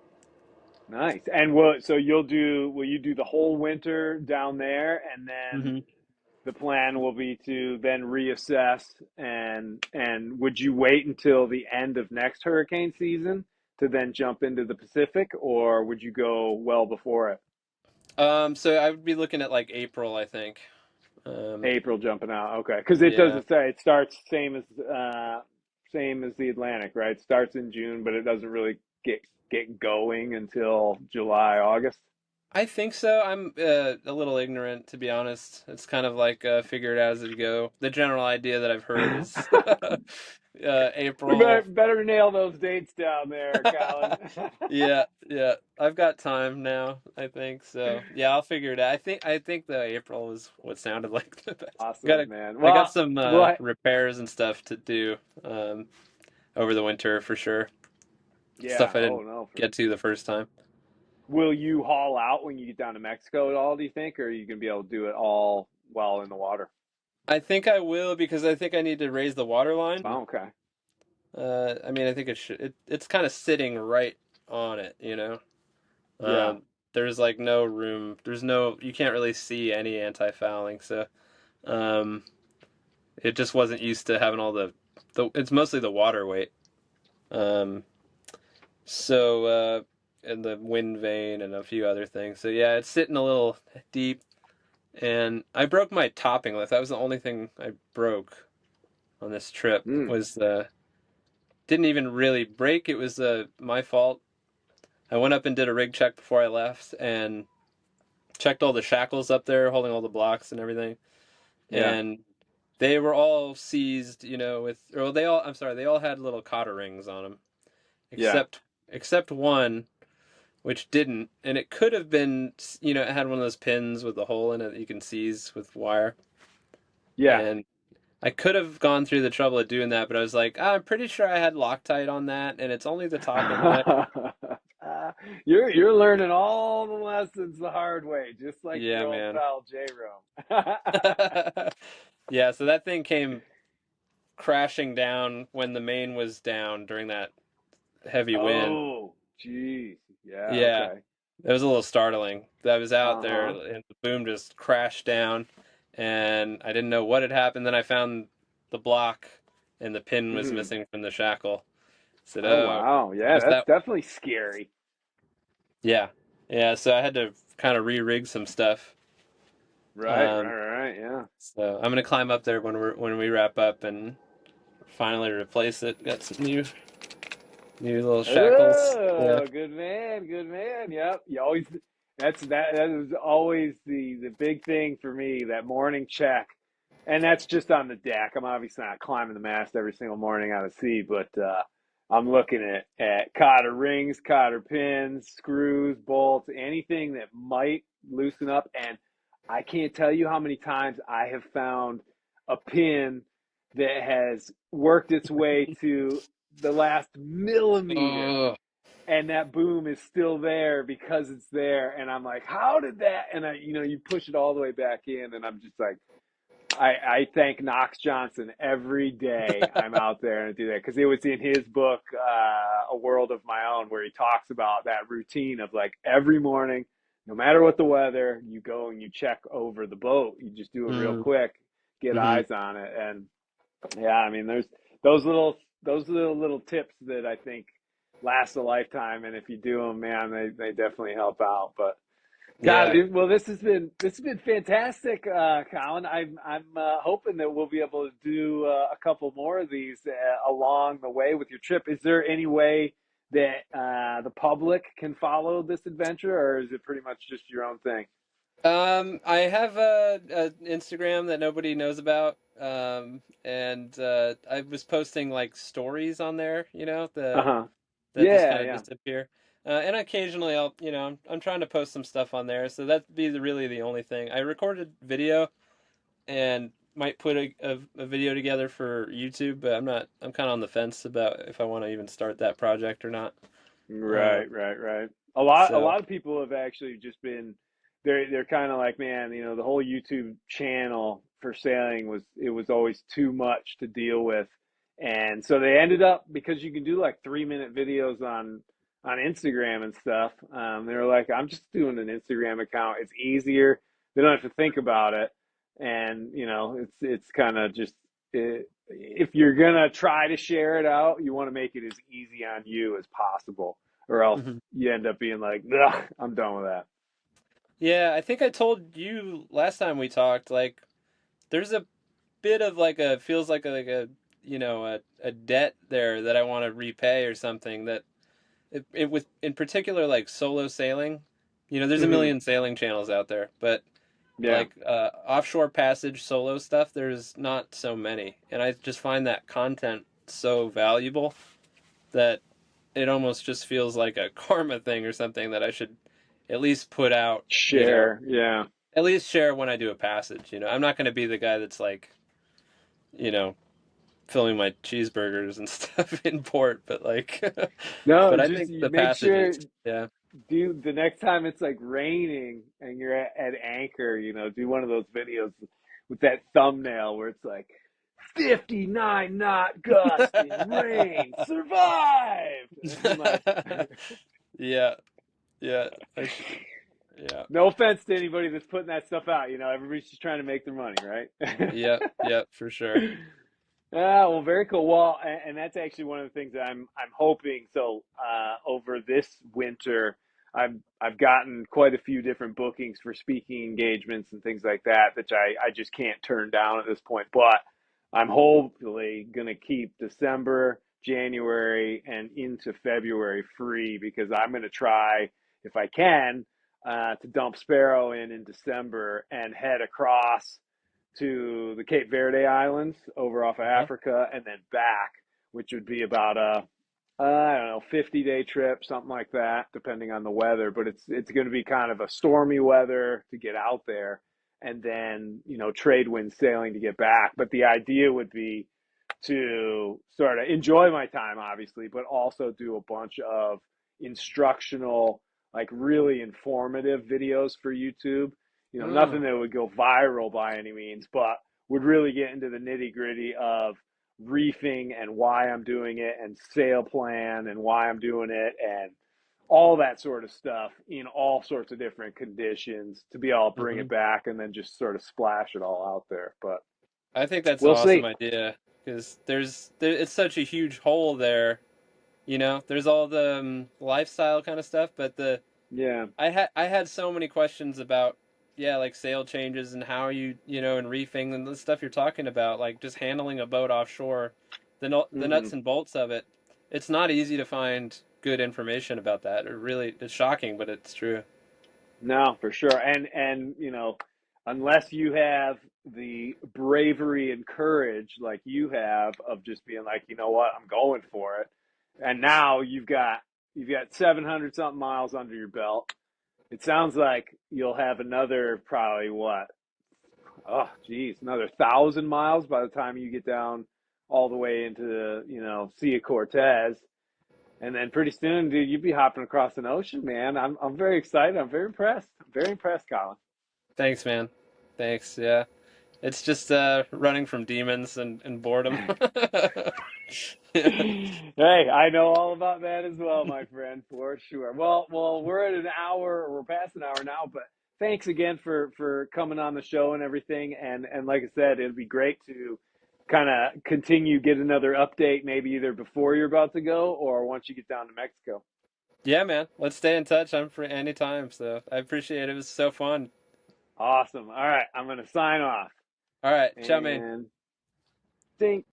S2: Nice. And will you do the whole winter down there, and then
S3: Hmm.
S2: the plan will be to then reassess, and would you wait until the end of next hurricane season to then jump into the Pacific, or would you go well before it?
S3: So I would be looking at like April, I think. Um,
S2: April jumping out, okay, because it
S3: yeah,
S2: doesn't say it starts same as the Atlantic, right? It starts in June, but it doesn't really get going until July, August.
S3: I think so. I'm a little ignorant, to be honest. It's kind of like figure it out as you go. The general idea that I've heard is
S2: We
S3: April.
S2: better nail those dates down there, Colin.
S3: Yeah, yeah. I've got time now, I think. So yeah, I'll figure it out. I think the April was what sounded like the best.
S2: Awesome, man.
S3: I got
S2: Well,
S3: some
S2: well,
S3: repairs and stuff to do um over the winter for sure.
S2: yeah.
S3: Stuff I
S2: Oh
S3: didn't
S2: no.
S3: get to the first time.
S2: Will you haul out when you get down to Mexico at all? Do you think, or are you gonna be able to do it all while in the water?
S3: I think I will because I think I need to raise the water line.
S2: Oh, okay.
S3: I think it's kind of sitting right on it.
S2: Yeah.
S3: Um, there's like no room. You can't really see any anti-fouling, so um, it just wasn't used to having all it's mostly the water weight. Um, so and the wind vane and a few other things. So yeah, it's sitting a little deep, and I broke my topping lift. That was the only thing I broke on this trip.
S2: Mm,
S3: Was didn't even really break. It was my fault. I went up and did a rig check before I left and checked all the shackles up there, holding all the blocks and everything.
S2: yeah.
S3: And they were all seized, I'm sorry, they all had little cotter rings on them,
S2: Yeah.
S3: except one, which didn't. And it could have been, it had one of those pins with a hole in it that you can seize with wire.
S2: Yeah.
S3: And I could have gone through the trouble of doing that, but I was like, I'm pretty sure I had Loctite on that, and it's only the topping lift.
S2: You're learning all the lessons the hard way, just like
S3: Yeah,
S2: your old
S3: man.
S2: pal J Rome.
S3: Yeah, so that thing came crashing down when the main was down during that heavy wind.
S2: Oh, geez. Yeah.
S3: Yeah,
S2: Okay.
S3: it was a little startling. I was out
S2: Uh
S3: there
S2: huh.
S3: and the boom just crashed down, and I didn't know what had happened. Then I found the block, and the pin was
S2: Hmm.
S3: missing from the shackle. I said,
S2: Oh
S3: "Oh,
S2: wow,
S3: I
S2: yeah,
S3: guess
S2: that's
S3: that."
S2: definitely scary.
S3: Yeah, yeah. So I had to kind of re-rig some stuff.
S2: Right,
S3: Um,
S2: right, right. Yeah.
S3: so I'm gonna climb up there when we wrap up and finally replace it. Got some new little shackles. Yeah.
S2: Oh, good man, good man. Yep. You always that is always the big thing for me, that morning check. And that's just on the deck. I'm obviously not climbing the mast every single morning out of sea, but I'm looking at cotter rings, cotter pins, screws, bolts, anything that might loosen up. And I can't tell you how many times I have found a pin that has worked its way to the last millimeter,
S3: Oh,
S2: and that boom is still there because it's there, and I'm like, how did that? And you push it all the way back in, and I'm just like, I thank Knox Johnson every day I'm out there and do that, because it was in his book, A World of My Own, where he talks about that routine of like every morning, no matter what the weather, you go and you check over the boat. You just do it real
S3: mm,
S2: quick, get
S3: hmm
S2: eyes on it, and yeah, I mean, there's those little tips that I think last a lifetime, and if you do them, man, they definitely help out. But God,
S3: yeah,
S2: well, this has been fantastic, Colin. I'm hoping that we'll be able to do a couple more of these along the way with your trip. Is there any way that the public can follow this adventure, or is it pretty much just your own thing?
S3: I have a Instagram that nobody knows about. And I was posting like stories on there,
S2: Uh huh.
S3: that just
S2: Yeah,
S3: kind of
S2: yeah.
S3: disappear. And occasionally I'm trying to post some stuff on there. So that'd be really the only thing. I recorded video and might put a video together for YouTube, but I'm kind of on the fence about if I want to even start that project or not.
S2: Right,
S3: Um,
S2: right, right. A lot
S3: so,
S2: of people have actually just been, they're kind of like, man, the whole YouTube channel for sailing was always too much to deal with. And so they ended up, because you can do like 3-minute videos on Instagram and stuff. They were like, I'm just doing an Instagram account. It's easier. They don't have to think about it. And it's kind of just, if you're gonna try to share it out, you want to make it as easy on you as possible, or else
S3: mhm.
S2: you end up being like, ugh, I'm done with that.
S3: Yeah, I think I told you last time we talked, like, there's a bit of like a feels like a a debt there that I want to repay or something that it with in particular like solo sailing. There's a
S2: Hmm.
S3: million sailing channels out there, but
S2: Yeah.
S3: like offshore passage solo stuff, there's not so many, and I just find that content so valuable that it almost just feels like a karma thing or something that I should at least put out.
S2: Share. Yeah.
S3: At least share when I do a passage. I'm not going to be the guy that's like you know filming my cheeseburgers and stuff in port, but like,
S2: No,
S3: but I
S2: just
S3: think
S2: you
S3: the
S2: make sure,
S3: passages, yeah.
S2: do the next time it's like raining and you're at anchor, do one of those videos with that thumbnail where it's like 59 knot gust in rain, survived. And like,
S3: Yeah, yeah, I should, yeah,
S2: no offense to anybody that's putting that stuff out. Everybody's just trying to make their money, right?
S3: yeah, yeah, for sure.
S2: Yeah, well, very cool. Well, and that's actually one of the things that I'm hoping. So over this winter, I've gotten quite a few different bookings for speaking engagements and things like that, which I just can't turn down at this point. But I'm hopefully going to keep December, January, and into February free, because I'm going to try, if I can, to dump Sparrow in December and head across to the Cape Verde Islands over off of
S3: Uh-huh.
S2: Africa, and then back, which would be about a, I don't know, 50-day trip, something like that, depending on the weather. But it's going to be kind of a stormy weather to get out there, and then trade wind sailing to get back. But the idea would be to sort of enjoy my time, obviously, but also do a bunch of instructional, like really informative videos for YouTube.
S3: Mm,
S2: Nothing that would go viral by any means, but would really get into the nitty gritty of reefing and why I'm doing it, and sail plan and why I'm doing it, and all that sort of stuff in all sorts of different conditions, to be able to bring
S3: hmm
S2: it back and then just sort of splash it all out there. But
S3: I think that's an
S2: we'll
S3: awesome
S2: see.
S3: idea. because it's such a huge hole there. You know, there's all the lifestyle kind of stuff, but
S2: Yeah.
S3: I had so many questions about, yeah, like sail changes and how you know, and reefing and the stuff you're talking about, like just handling a boat offshore, the
S2: Hmm.
S3: nuts and bolts of it. It's not easy to find good information about that. It's shocking, but it's true.
S2: No, for sure. And unless you have the bravery and courage like you have of just being like, you know what, I'm going for it. And now you've got 700 something miles under your belt. It sounds like you'll have another probably what? Oh, geez, another 1,000 miles by the time you get down all the way into the, Sea of Cortez. And then pretty soon, dude, you'd be hopping across an ocean, man. I'm very excited. I'm very impressed. I'm very impressed, Colin.
S3: Thanks, man. Thanks. Yeah, it's just running from demons and boredom.
S2: Hey, I know all about that as well, my friend, for sure. Well, we're at an hour, or we're past an hour now, but thanks again for coming on the show and everything. And like I said, it'd be great to kind of continue, get another update, maybe either before you're about to go or once you get down to Mexico.
S3: Yeah, man. Let's stay in touch. I'm free anytime, so I appreciate it. It was so fun.
S2: Awesome. All right, I'm gonna sign off
S3: All right, ciao, man.
S2: and think.